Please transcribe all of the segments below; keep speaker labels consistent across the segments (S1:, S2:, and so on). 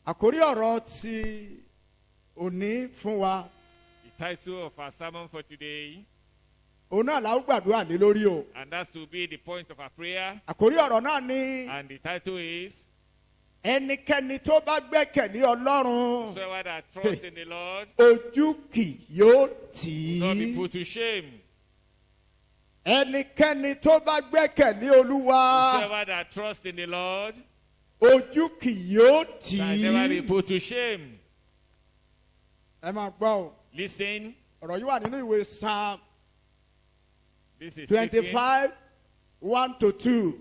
S1: Àkórí ọ̀rọ̀ tí òní fún wa.
S2: The title of our sermon for today,
S1: Òun náà la ó gbàdúrà lé lórí o.
S2: and that's to be the point of our prayer.
S1: Àkórí ọ̀rọ̀ náà ni
S2: And the title is,
S1: ẹnikẹ́ni tó bá gbẹ́kẹ̀lé Ọlọ́run
S2: whosoever that trusts in the Lord
S1: ojú kì yóò tì
S2: will not be
S1: í.
S2: put to shame.
S1: Ẹnikẹ́ni tó bá gbẹ́kẹ̀lé Olúwa
S2: Whosoever that trusts in the Lord
S1: ojú kì yóò tì
S2: shall never be
S1: í.
S2: put to shame.
S1: Ẹ máa gbọ́ o.
S2: Listen,
S1: Ọ̀rọ̀ yìí wà nínú ìwé Psalm
S2: this is speaking.
S1: 25, 1-2.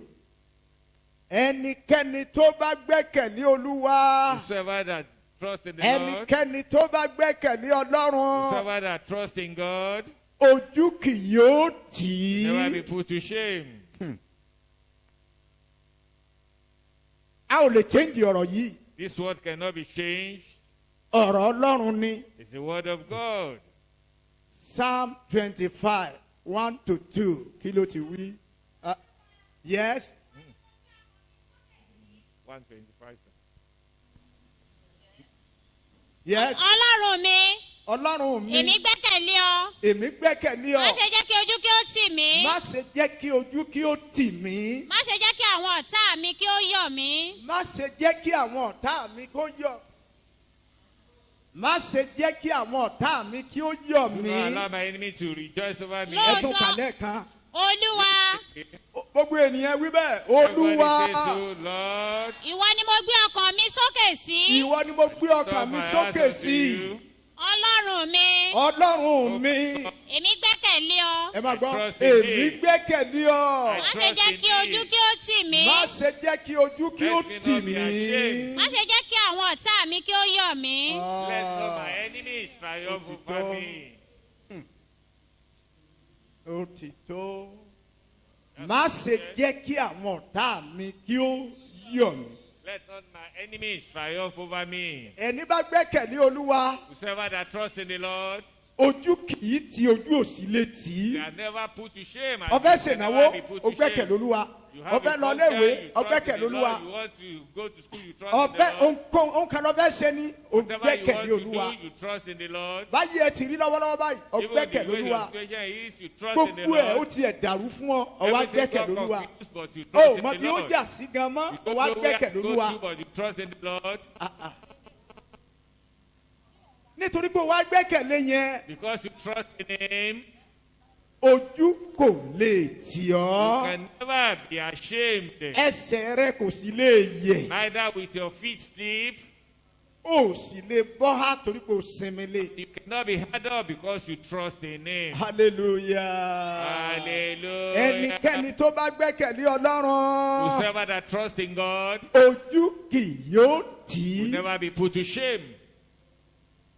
S1: Ẹnikẹ́ni tó bá gbẹ́kẹ̀lé Olúwa.
S2: Whosoever that trusts in the Lord,
S1: Ẹnikẹ́ni tó bá gbẹ́kẹ̀lé Ọlọ́run.
S2: whosoever that trusts in God,
S1: Ojú kì yóò tì
S2: never be
S1: í.
S2: put to shame.
S1: A ò lè change ọ̀rọ̀ yìí.
S2: This word cannot be changed.
S1: Ọ̀rọ̀ Ọlọ́run ni.
S2: It's the word of God.
S1: Psalm 25, 1-2. Kí ló ti wí? Yes.
S2: 125.
S1: Yes.
S3: Ọlọ́run mi,
S1: Ọlọ́run mi.
S3: èmi gbẹ́kẹ̀lé ọ.
S1: Èmi gbẹ́kẹ̀lé
S3: Má
S1: ọ.
S3: ṣe jẹ́ kí ojú kí ó tì mí.
S1: Má ṣe jẹ́ kí ojú kí ó tì mí.
S3: Má ṣe jẹ́ kí àwọn ọ̀tá mi kí ó yọ̀ mí.
S1: Má ṣe jẹ́ kí àwọn ọ̀tá mi kó yọ̀. Má ṣe jẹ́ kí àwọn ọ̀tá mi kí ó yọ̀
S2: Do not
S1: mí.
S2: allow my enemy to rejoice over me.
S3: Lord.
S1: Ẹ̀dùn kàlẹ́ kan.
S3: Olúwa,
S1: Gbogbo ènìyàn wí bẹ́ẹ̀.
S2: Everybody
S1: Olúwa.
S2: say so, Lord.
S3: ìwọ ni mo gbé ọkàn mi sókè sí.
S1: Ìwọ ni mo gbé ọkàn
S2: Turn
S1: mi
S2: my heart
S1: sókè
S2: unto
S1: sí.
S2: you.
S3: Ọlọ́run mi,
S1: Ọlọ́run mi.
S3: èmi gbẹ́kẹ̀lé ọ.
S1: Ẹ máa gbọ́.
S2: I trust in
S1: Èmi
S2: thee.
S1: gbẹ́kẹ̀lé ọ.
S2: I
S3: Má ṣe
S2: trust
S3: jẹ́
S2: in
S3: kí ojú
S2: thee.
S3: kí ó tì mí.
S1: Má ṣe jẹ́ kí ojú kí ó
S2: Let me
S1: tì
S2: not be
S1: mí.
S2: ashamed.
S3: Má ṣe jẹ́ kí àwọn ọ̀tá mi kí ó yọ̀ mí.
S2: Let not my enemies triumph over me.
S1: Ó ti tó. Má ṣe jẹ́ kí àwọn ọ̀tá mi kí ó yọ̀ mí.
S2: Let not my enemies triumph over me.
S1: Ẹni bá gbẹ́kẹ̀lé Olúwa,
S2: Whosoever that trusts in the Lord,
S1: ojú kì í ti ojú òsì lè tì í.
S2: they are never put to shame. and
S1: Ọbẹ̀
S2: they
S1: ṣènáwó,
S2: never be put
S1: ó
S2: to
S1: gbẹ́kẹ̀lé
S2: shame.
S1: Olúwa.
S2: You have
S1: Ọbẹ̀
S2: a
S1: lọ
S2: function,
S1: léèwé,
S2: you
S1: ó
S2: trust in
S1: gbẹ́kẹ̀lé
S2: the
S1: Olúwa.
S2: Lord. You want to go to school, you trust in
S1: Ọbẹ̀
S2: the Lord.
S1: òun kan lọ fẹ́ ṣe ni, ó
S2: Whatever you
S1: gbẹ́kẹ̀lé
S2: want to
S1: Olúwa.
S2: do, you trust in the Lord.
S1: Báyìí ẹ ti rí lọ́wọ́lọ́wọ́ báyìí, ó
S2: Even
S1: gbẹ́kẹ̀lé
S2: the way
S1: Olúwa.
S2: your situation is, you trust in the
S1: Gbogbo ẹ̀ ó
S2: Lord.
S1: tiẹ̀ dàrú fún ọ, ó wá
S2: Everything
S1: gbẹ́kẹ̀lé
S2: got
S1: Olúwa.
S2: confused, but you
S1: Ó
S2: trust
S1: mọ
S2: in
S1: bí
S2: the
S1: ó
S2: Lord.
S1: yà sí gan mọ́,
S2: You
S1: ó
S2: don't
S1: wá
S2: know where
S1: gbẹ́kẹ̀lé
S2: to go
S1: Olúwa.
S2: to, but you trust in the Lord.
S1: Nítorí pé ó wá gbẹ́kẹ̀lé yẹn,
S2: Because you trust in Him,
S1: ojú kò lè tì
S2: you
S1: ọ́.
S2: can never be ashamed.
S1: Ẹsẹ̀ rẹ kò sì lè yẹ̀.
S2: Neither with your feet slip.
S1: Ó sì lè bọ́ há torí pé ó sinmi lé.
S2: You cannot be hard up because you trust in Him.
S1: Hallelujah.
S2: Hallelujah.
S1: Ẹnikẹ́ni tó bá gbẹ́kẹ̀lé Ọlọ́run,
S2: Whosoever that trusts in God
S1: ojú kì yóò tì
S2: will
S1: í.
S2: never be put to shame.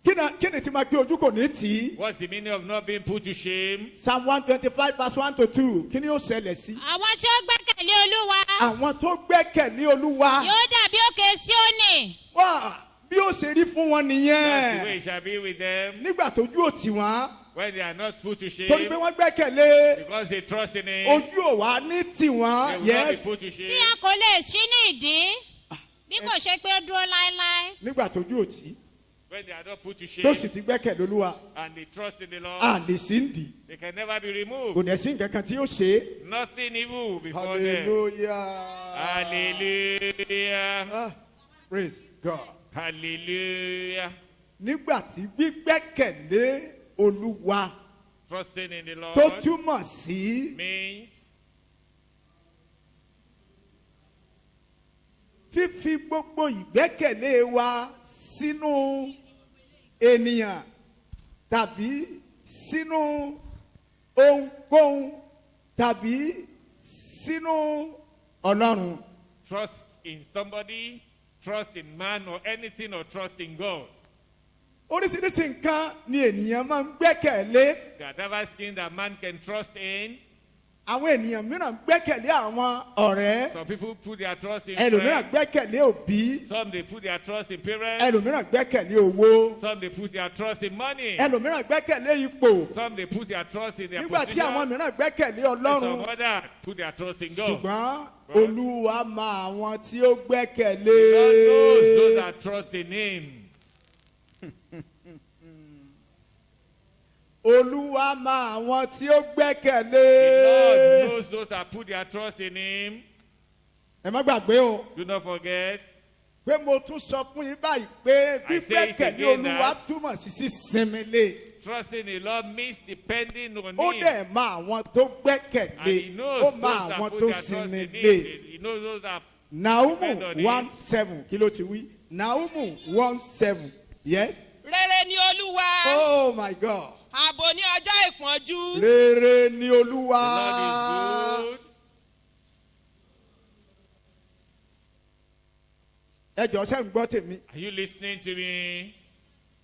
S1: Kí ni tí máa gbé ojú kò ní tì í?
S2: What's the meaning of not being put to shame?
S1: Psalm 125 verse 1-2. Kí ni ó ṣẹlẹ̀ sí?
S3: Àwọn tí ó gbẹ́kẹ̀lé Olúwa
S1: Àwọn tó gbẹ́kẹ̀lé Olúwa,
S3: yóò dàbí òkè Síónì.
S1: wá bí ó ṣe rí fún wọn
S2: That's the way
S1: nìyẹn.
S2: it shall be with them
S1: Nígbà tójú ò tì wọ́n,
S2: when they are not put to
S1: torí pé
S2: shame
S1: wọ́n gbẹ́kẹ̀lé,
S2: because they trust in Him.
S1: ojú ò wá ní tì
S2: They
S1: wọ́n.
S2: will not be
S1: Yes.
S2: put to
S3: Tí
S2: shame.
S3: a kò lè ṣí ní ìdí. Bí kò ṣe pé ó dúró láéláé.
S1: Nígbà tójú ò tì,
S2: When they are not put to
S1: tó
S2: shame
S1: sì ti gbẹ́kẹ̀lé Olúwa,
S2: and they trust in the Lord,
S1: à lè sí ń dì.
S2: they can never be
S1: Kò
S2: removed.
S1: dẹ̀ sí nǹkan kan tí ó ṣe é.
S2: Nothing evil will before them.
S1: Hallelujah.
S2: Hallelujah.
S1: Ah, praise God.
S2: Hallelujah.
S1: Nígbà tí gbígbẹ́kẹ̀lé Olúwa
S2: Trusting in the Lord
S1: tó túmọ̀ sí
S2: means
S1: fífi gbogbo ìgbẹ́kẹ̀lé wa sínú ènìyàn tàbí sínú ohunkóhun tàbí sínú Ọlọ́run.
S2: trust in somebody, trust in man or anything, or trust in God.
S1: Oríṣiríṣi nǹkan ni ènìyàn máa ń gbẹ́kẹ̀lé.
S2: There are diverse things that man can trust in.
S1: Àwọn ènìyàn mìíràn gbẹ́kẹ̀lé àwọn ọ̀rẹ́.
S2: Some people put their trust in
S1: Ẹlòmíràn
S2: friends.
S1: gbẹ́kẹ̀lé òbí.
S2: Some they put their trust in parents.
S1: Ẹlòmíràn gbẹ́kẹ̀lé owó.
S2: Some they put their trust in money.
S1: Ẹlòmíràn gbẹ́kẹ̀lé ipò.
S2: Some they put their trust in their
S1: Nígbà tí àwọn
S2: position.
S1: mìíràn gbẹ́kẹ̀lé
S2: And some
S1: Ọlọ́run.
S2: others put their trust in God.
S1: Ṣùgbọ́n Olúwa mọ àwọn tí ó gbẹ́kẹ̀lé.
S2: God knows those that that trust in him.
S1: Olúwa mọ àwọn tí ó
S2: The Lord
S1: gbẹ́kẹ̀lé.
S2: knows those that put their trust in him.
S1: Ẹ má gbàgbé o.
S2: Do not forget.
S1: Pé mo tún sọ fún yín báyìí pé
S2: I say it
S1: gbígbẹ́kẹ̀lé
S2: again
S1: Olúwa
S2: that-
S1: túmọ̀ sí sísinmi lé.
S2: Trusting the Lord means depending on
S1: Ó
S2: him.
S1: dẹ̀ mọ àwọn tó
S2: And
S1: gbẹ́kẹ̀lé.
S2: he knows
S1: Ó
S2: those
S1: mọ
S2: that
S1: àwọn
S2: put
S1: tó
S2: their trust
S1: sinmi
S2: in
S1: lé.
S2: him. He knows those that
S1: Naumu
S2: depend on him.
S1: 1:7 kí ló ti wí? Naumu 1:7 yes.
S4: Rere ni Olúwa.
S1: Oh my God.
S4: Ààbò ní ọjọ́ ìpọ́njú.
S1: Rere ni
S2: the
S1: Olúwa.
S2: Lord is good.
S1: Ẹ jọ̀ọ́ ṣé ń gbọ́ tèmi.
S2: Are you listening to me?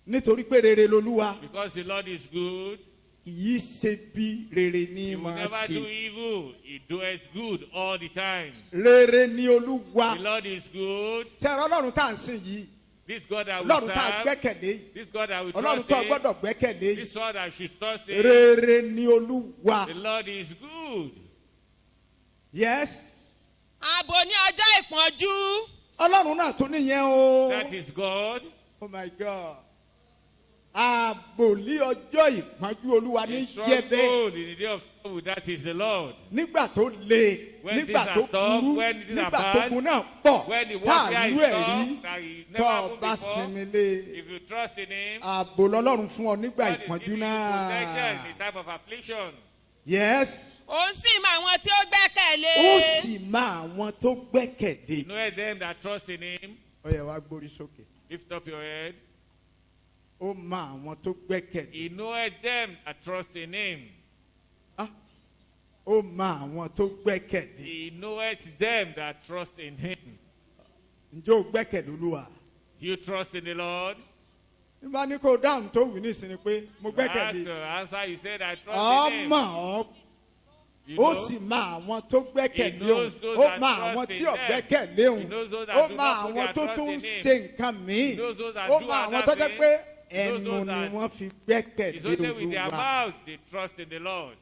S1: Nítorí pé rere lolúwa.
S2: Because the Lord is good.
S1: Kìí ṣe bí rere ní
S2: He will
S1: máa
S2: never do
S1: ṣe.
S2: evil. He doeth good all the time.
S1: Rere ni
S2: The
S1: Olúwa.
S2: Lord is good.
S1: Ṣé ẹ̀rọ Ọlọ́run tá à ń sìn yìí?
S2: This God that we
S1: Ọlọ́run tá a
S2: serve.
S1: gbẹ́kẹ̀lé yìí.
S2: This God that we
S1: Ọlọ́run
S2: trust
S1: tó a
S2: in.
S1: gbọ́dọ̀ gbẹ́kẹ̀lé yìí.
S2: This God that should trust in.
S1: Rere ni Olúwa.
S2: The Lord is good.
S1: Yes.
S4: Ààbò ní ọjọ́ ìpọ́njú.
S1: Ọlọ́run náà tún níyẹn o.
S2: That is God.
S1: Oh my God. Ààbò ní ọjọ́ ìpọ́njú Olúwa ní
S2: A
S1: jẹ́ bẹ́ẹ̀.
S2: stronghold in the day of trouble. That is the Lord.
S1: Nígbà tó le,
S2: When
S1: nígbà
S2: things
S1: tó
S2: are tough,
S1: burú,
S2: when things are
S1: nígbà tó
S2: bad,
S1: gun náà pọ̀,
S2: when the
S1: tá
S2: warfare
S1: a
S2: is
S1: lú ẹ̀
S2: tough,
S1: rí,
S2: that you
S1: tó
S2: never
S1: o
S2: happened
S1: bá
S2: before.
S1: sinmi lé.
S2: If you trust in him,
S1: Ààbò lọ́lọ́run fún ọ nígbà
S2: God is
S1: ìpọ́njú
S2: giving you protection
S1: náà.
S2: in time of affliction.
S1: Yes.
S4: Òun sì mọ àwọn tí ó gbẹ́kẹ̀lé.
S1: Ó sì máa àwọn tó gbẹ́kẹ̀lé.
S2: Know them that trust in him.
S1: Ó yẹ wá gbórí sókè.
S2: Lift up your head.
S1: Ó máa àwọn tó gbẹ́kẹ̀lé.
S2: He knoweth them that trust in him.
S1: Ah, ó máa àwọn tó gbẹ́kẹ̀lé.
S2: He knoweth them that trust in him.
S1: Ǹjẹ́ o gbẹ́kẹ̀lé Olúwa?
S2: You trust in the Lord.
S1: Nígbà ní kò dáhùn tó wù nísìnyí pé mo
S2: That's
S1: gbẹ́kẹ̀lé.
S2: the answer. You said, I trust in him.
S1: Ọmọ ọ.
S2: You
S1: Ó
S2: know?
S1: sì máa àwọn tó gbẹ́kẹ̀lé
S2: He
S1: òun.
S2: knows those
S1: Ó
S2: that
S1: máa
S2: trust
S1: àwọn
S2: in
S1: tí ò
S2: them.
S1: gbẹ́kẹ̀lé
S2: He
S1: òun.
S2: knows those that
S1: Ó
S2: do
S1: máa
S2: not put
S1: àwọn
S2: their
S1: tó
S2: trust
S1: tún
S2: in him.
S1: ṣe nǹkan míì.
S2: He knows those that
S1: Ó
S2: do
S1: máa àwọn
S2: other
S1: tó jẹ́
S2: things.
S1: pé
S2: He knows
S1: ẹnu
S2: those
S1: ni
S2: that-
S1: wọ́n fi
S2: It's
S1: gbẹ́kẹ̀lé
S2: only with their
S1: Olúwa.
S2: mouth they trust in the Lord.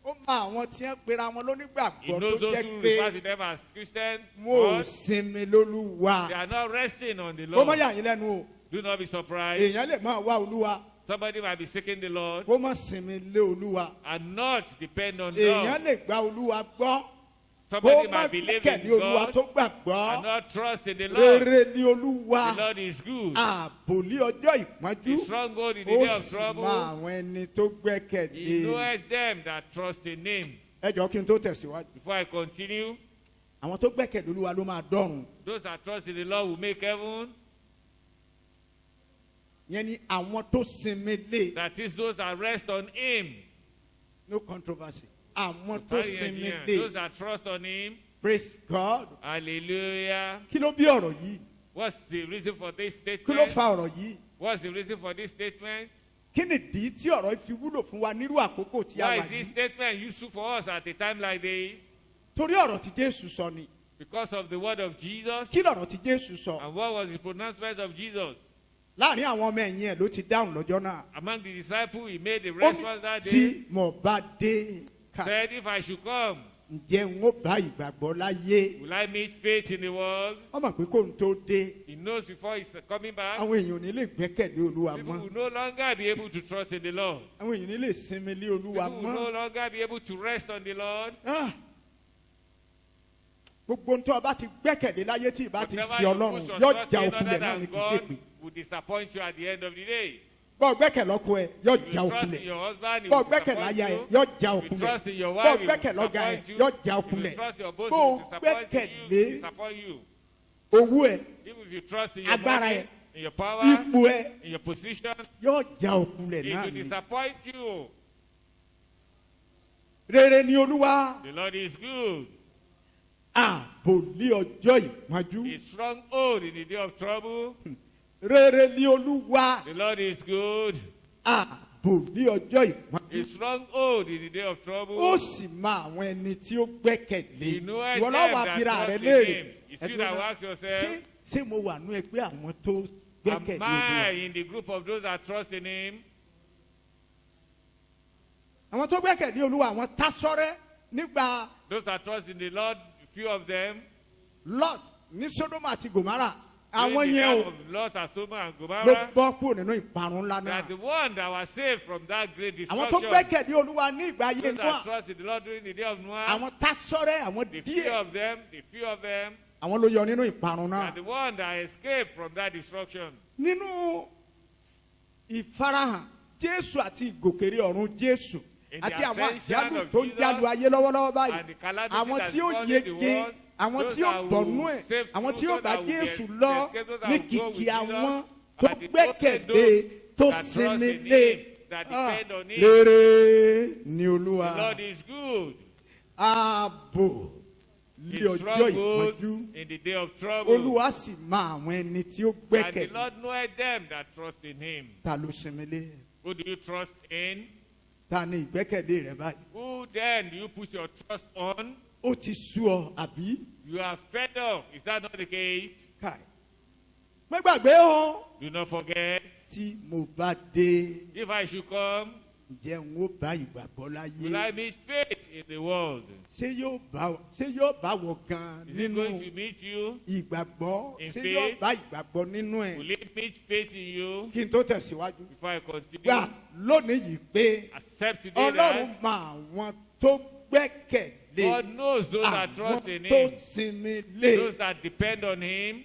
S1: Ó máa àwọn tí wọ́n pera wọn
S2: He
S1: lónígbàgbọ́
S2: knows
S1: tó
S2: those
S1: jẹ́
S2: who
S1: pé
S2: refer to them as Christians.
S1: wọn ò
S2: but
S1: sinmi lólúwa.
S2: They are not resting on the
S1: Ó mọ
S2: Lord.
S1: yà yín lẹ́nu o.
S2: Do not be surprised.
S1: Èèyàn lè máa wá Olúwa.
S2: Somebody might be seeking the Lord
S1: Kó má sinmi lé Olúwa.
S2: and not depend on
S1: Èèyàn
S2: God.
S1: lè gba Olúwa gbọ́. Kó
S2: Somebody
S1: má
S2: might believe
S1: gbẹ́kẹ̀lé
S2: in
S1: Olúwa
S2: God
S1: tó
S2: and
S1: gbàgbọ́.
S2: not trust in the Lord.
S1: Rere ni Olúwa.
S2: The Lord is good.
S1: Ààbò ní ọjọ́ ìpọ́njú.
S2: The stronghold in the
S1: Ó
S2: day of
S1: sì
S2: trouble.
S1: máa àwọn ẹni tó
S2: He
S1: gbẹ́kẹ̀lé.
S2: knoweth them that trust in him.
S1: Ẹ jọ̀ọ́ kí n tó tẹ̀síwájú.
S2: Before I continue,
S1: Àwọn tó gbẹ́kẹ̀lé Olúwa ló máa dọ́run.
S2: those that trust in the Lord will make heaven.
S1: Yẹn ni àwọn tó sinmi lé.
S2: That is, those that rest on him.
S1: No controversy. Àwọn tó sinmi lé.
S2: Those that trust on him.
S1: Praise God.
S2: Hallelujah.
S1: Kí ló bí ọ̀rọ̀ yìí?
S2: What's the reason for this
S1: Kí ló
S2: statement?
S1: fa ọ̀rọ̀ yìí?
S2: What's the reason for this statement?
S1: Kí ni ìdí tí ọ̀rọ̀ yìí fi wúlò fún wa nírú àkókò tí a
S2: Why
S1: wà
S2: is this
S1: yìí?
S2: statement useful for us at a time like this?
S1: Torí ọ̀rọ̀ tí Jésù sọ ni.
S2: Because of the word of Jesus.
S1: Kí lọ̀rọ̀ tí Jésù sọ?
S2: And what was the pronouncement of Jesus?
S1: Láàárín àwọn ọmọ ẹ̀yìn ẹ̀ ló ti dáhùn lọ́jọ́ náà.
S2: Among the disciples, he made the
S1: Ó ní
S2: response that
S1: tí
S2: day.
S1: mo bá dé ká
S2: Said, if I should come,
S1: ǹjẹ́ n ó bá ìgbàgbọ́ láyé?
S2: will I meet faith in the world?
S1: Wọ́n mọ̀ pé kó n tó dé.
S2: He knows before he's coming back.
S1: Àwọn èèyàn ò ní lè gbẹ́kẹ̀lé Olúwa
S2: People
S1: mọ́.
S2: will no longer be able to trust in the Lord.
S1: Àwọn èèyàn ò ní lè sinmi lé Olúwa
S2: People will no
S1: mọ́.
S2: longer be able to rest on the Lord.
S1: Ah! Gbogbo ohun tó o bá ti gbẹ́kẹ̀lé láyé tí ìbá ti
S2: Whatever
S1: ṣe
S2: you
S1: Ọlọ́run
S2: put your
S1: yóò
S2: trust
S1: já
S2: in
S1: òkulẹ̀
S2: other
S1: náà
S2: than
S1: ní kì í
S2: God
S1: ṣèpè.
S2: will disappoint you at the end of the day.
S1: Bọ́ọ̀ gbẹ́kẹ̀lé ọkọ ẹ yóò
S2: If
S1: já
S2: you trust in
S1: òkulẹ̀.
S2: your husband, he
S1: Bọ́ọ̀
S2: will
S1: gbẹ́kẹ̀lé
S2: disappoint
S1: aya ẹ
S2: you.
S1: yóò já
S2: If you
S1: òkulẹ̀.
S2: trust in your wife,
S1: Bọ́ọ̀
S2: he will
S1: gbẹ́kẹ̀lé ọ̀gá ẹ
S2: disappoint you.
S1: yóò já
S2: If
S1: òkulẹ̀.
S2: you trust your boss, he
S1: Bọ́ọ̀
S2: will disappoint you.
S1: gbẹ́kẹ̀lé
S2: Disappoint you.
S1: owó ẹ,
S2: Even if you trust in your
S1: agbára
S2: money,
S1: ẹ,
S2: in your power,
S1: ipò ẹ
S2: in your position,
S1: yóò já òkulẹ̀
S2: it
S1: náà
S2: will
S1: ni.
S2: disappoint you.
S1: Rere ni Olúwa.
S2: The Lord is good.
S1: Ààbò ní ọjọ́ ìpọ́njú.
S2: His stronghold in the day of trouble.
S1: Rere ni Olúwa.
S2: The Lord is good.
S1: Ààbò ní ọjọ́ ìpọ́njú.
S2: His stronghold in the day of trouble.
S1: Ó sì mọ àwọn ẹni tí ó gbẹ́kẹ̀lé.
S2: You know them
S1: Ìwọ lọ́wọ́
S2: that
S1: abira rẹ
S2: trust in
S1: léèrè.
S2: him. It's you that will ask yourself,
S1: Ṣé mo wà nú ẹgbẹ́ àwọn tó
S2: am
S1: gbẹ́kẹ̀lé
S2: I
S1: Olúwa?
S2: in the group of those that trust in him?
S1: Àwọn tó gbẹ́kẹ̀lé Olúwa àwọn tásọ́rẹ́ nígbà
S2: Those that trust in the Lord, few of them,
S1: Lot ní Sodoma àti Gomara. àwọn
S2: During the
S1: yẹn
S2: time
S1: o
S2: of Lot and Sodom and
S1: ló
S2: Gomorrah,
S1: bọ́ kúrò nínú ìparun ńlá
S2: they are
S1: náà.
S2: the one that was saved from that great
S1: àwọn tó
S2: destruction.
S1: gbẹ́kẹ̀lé olúwa ní ìgbà ayé
S2: Those that
S1: Nóà,
S2: trust in the Lord during the day of Noah,
S1: àwọn tásọ́rẹ́, àwọn
S2: the few
S1: díẹ̀,
S2: of them,
S1: àwọn ló yọ nínú ìparun
S2: are
S1: náà.
S2: the one that escaped from that destruction.
S1: nínú ìfarahàn Jésù àti ìgòkèrè ọ̀run Jésù
S2: In the
S1: àti àwọn
S2: ascension
S1: àjálù
S2: of
S1: tó ń
S2: Jesus
S1: jálu ayé lọ́wọ́lọ́wọ́ báyìí,
S2: and the calamity
S1: àwọn
S2: that
S1: tí ó
S2: is falling the
S1: yege,
S2: world,
S1: àwọn
S2: those
S1: tí ó
S2: that will
S1: bọ̀nú ẹ̀,
S2: save,
S1: àwọn tí ó
S2: those
S1: bá
S2: that will
S1: Jésù
S2: get-
S1: lọ
S2: escape, those that
S1: ní
S2: will go
S1: kìkì
S2: with
S1: àwọn
S2: Jesus,
S1: tó
S2: and the
S1: gbẹ́kẹ̀lé
S2: those
S1: tó
S2: that trust
S1: sinmi
S2: in
S1: lé.
S2: him, that depend on him.
S1: Rere ni
S2: The
S1: Olúwa,
S2: Lord is good.
S1: ààbò
S2: He
S1: lé ọjọ́
S2: struggled
S1: ìpọ́njú.
S2: in the day of trouble.
S1: Olúwa sì mọ àwọn ẹni tí ó
S2: And the
S1: gbẹ́kẹ̀lé.
S2: Lord knoweth them that trust in him.
S1: Ta ló sinmi lé?
S2: Who do you trust in?
S1: Ta ni ìgbẹ́kẹ̀lé rẹ báyìí?
S2: Who then do you put your trust on?
S1: Ó ti sú ọ àbí?
S2: You are fed up. Is that not the case?
S1: Káì. Má gbàgbé o.
S2: Do not forget.
S1: Tí mo bá dé,
S2: If I should come,
S1: ǹjẹ́ n ó bá ìgbàgbọ́
S2: will I
S1: láyé?
S2: meet faith in the world?
S1: Ṣé yóò bá wọ gan
S2: Is it going
S1: nínú
S2: to meet you?
S1: ìgbàgbọ́?
S2: In
S1: Ṣé
S2: faith?
S1: yóò bá ìgbàgbọ́ nínú ẹ̀?
S2: Will it meet faith in you?
S1: Kí n tó tẹ̀síwájú.
S2: Before I continue,
S1: Gbà lónìí yìí pé
S2: accept today
S1: Ọlọ́run
S2: that
S1: mọ àwọn tó gbẹ́kẹ̀lé.
S2: God knows those that
S1: Àwọn
S2: trust in
S1: tó
S2: him,
S1: sinmi lé.
S2: those that depend on him.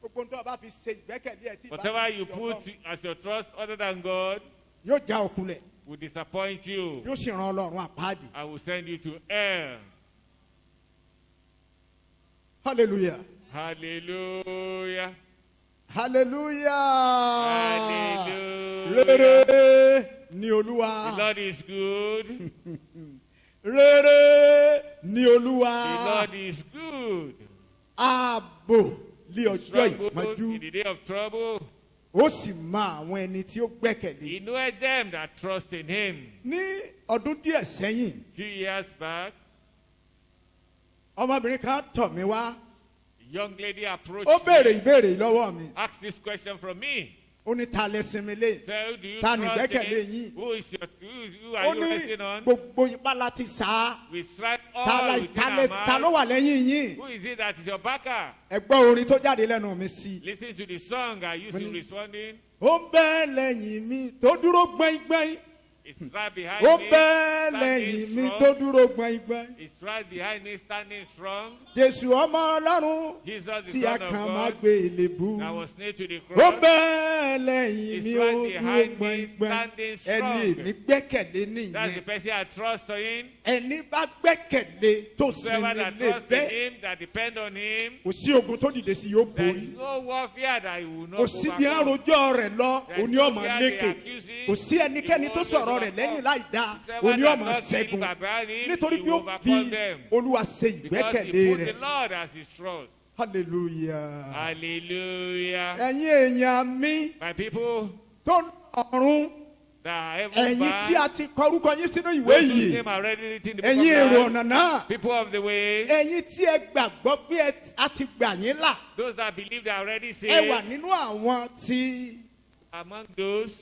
S1: Gbogbo tó o bá fi ṣe ìgbẹ́kẹ̀lé ẹ̀ tí ìbá
S2: Whatever
S1: fi
S2: you
S1: ṣe
S2: put
S1: Ọlọ́run,
S2: as your trust other than God
S1: yóò já òkulẹ̀,
S2: will disappoint you.
S1: yóò sì ran Ọlọ́run àpáàdì.
S2: I will send you to hell.
S1: Hallelujah.
S2: Hallelujah.
S1: Hallelujah.
S2: Hallelujah.
S1: Rere ni
S2: The
S1: Olúwa.
S2: Lord is good.
S1: Rere ni
S2: The
S1: Olúwa.
S2: Lord is good.
S1: Ààbò lé ọjọ́
S2: Struggle
S1: ìpọ́njú.
S2: in the day of trouble.
S1: Ó sì mọ àwọn ẹni tí ó gbẹ́kẹ̀lé.
S2: He knoweth them that trust in him.
S1: Ní ọdún díẹ̀ sẹ́yìn,
S2: Few years back,
S1: ọmọbìnrin kan tọ̀ mí wá.
S2: a young lady approached
S1: Ó béèrè
S2: me,
S1: ìbéèrè yìí lọ́wọ́ mi.
S2: asked this question from me.
S1: Ó ní ta lẹ sinmi lé.
S2: So, do you
S1: Ta ni
S2: trust
S1: ìgbẹ́kẹ̀lé
S2: in
S1: yín?
S2: him? Who
S1: Ó
S2: are you
S1: ní
S2: resting on?
S1: gbogbo ipá láti sá á.
S2: We strike
S1: Ta
S2: all
S1: la-
S2: within
S1: ta
S2: our
S1: lẹ- ta ló
S2: mouth.
S1: wà lẹ́yìn yín?
S2: Who is it that is your backer?
S1: Ẹ gbọ́ orin tó jáde lẹ́nu mi sí i.
S2: Listen to the song I used to
S1: Really?
S2: responding.
S1: Ó ń bẹ lẹ́yìn mi tó dúró gbẹ́ngbẹ́ng.
S2: It's right behind
S1: Ó
S2: me,
S1: bẹ lẹ́yìn mi
S2: standing
S1: tó
S2: strong.
S1: dúró gbẹ́ngbẹ́ng.
S2: It's right behind me, standing strong.
S1: Jésù ọmọ Ọlọ́run
S2: Jesus, the
S1: tí a
S2: Son of
S1: kàn máa
S2: God,
S1: gbé ìlébú.
S2: that was nailed to the
S1: Ó
S2: cross.
S1: bẹ lẹ́yìn mi
S2: It's
S1: ó
S2: right
S1: dúró
S2: behind me,
S1: gbẹ́ngbẹ́ng.
S2: standing
S1: Ẹni
S2: strong.
S1: èmi gbẹ́kẹ̀lé
S2: That's the
S1: nìyẹn.
S2: person I trust in.
S1: Ẹni bá gbẹ́kẹ̀lé tó
S2: Whoever
S1: sinmi
S2: that
S1: lé
S2: trusts in
S1: bẹ́ẹ̀.
S2: him, that depend on him,
S1: Kò sí ogun tó dìde sí yóò
S2: there is
S1: borí.
S2: no warfare that he will not
S1: Kò sí bí
S2: overcome.
S1: àròjọ rẹ̀ lọ,
S2: There is
S1: òní
S2: no
S1: ọmọ
S2: fear they
S1: lékè.
S2: accuse him,
S1: Kò sí ẹnikẹ́ni
S2: he
S1: tó
S2: will
S1: sọ̀rọ̀
S2: not
S1: rẹ̀ lẹ́yìn
S2: overcome.
S1: láì dáa,
S2: Whoever
S1: òní
S2: that
S1: ọmọ
S2: not think
S1: ṣẹ́gun.
S2: about him,
S1: Nítorí
S2: he
S1: bí
S2: will
S1: ó fi
S2: overcome them.
S1: Olúwa ṣe
S2: Because he
S1: ìgbẹ́kẹ̀lé
S2: put the
S1: rẹ̀.
S2: Lord as his trust.
S1: Hallelujah.
S2: Hallelujah.
S1: Ẹ̀yin èèyàn mi
S2: My people
S1: tó ń ọ̀run,
S2: that are heaven
S1: ẹ̀yin tí a
S2: bound,
S1: ti kọ orúkọ yín sínú ìwé
S2: those whose
S1: yìí,
S2: name are already written in the book
S1: ẹ̀yin èrò
S2: of
S1: ọ̀nà
S2: life,
S1: náà,
S2: people of the way,
S1: ẹ̀yin tí ẹ gbàgbọ́ pé a ti gbà yín là,
S2: those that believe they are already
S1: ẹ wà
S2: saved,
S1: nínú àwọn tí
S2: among those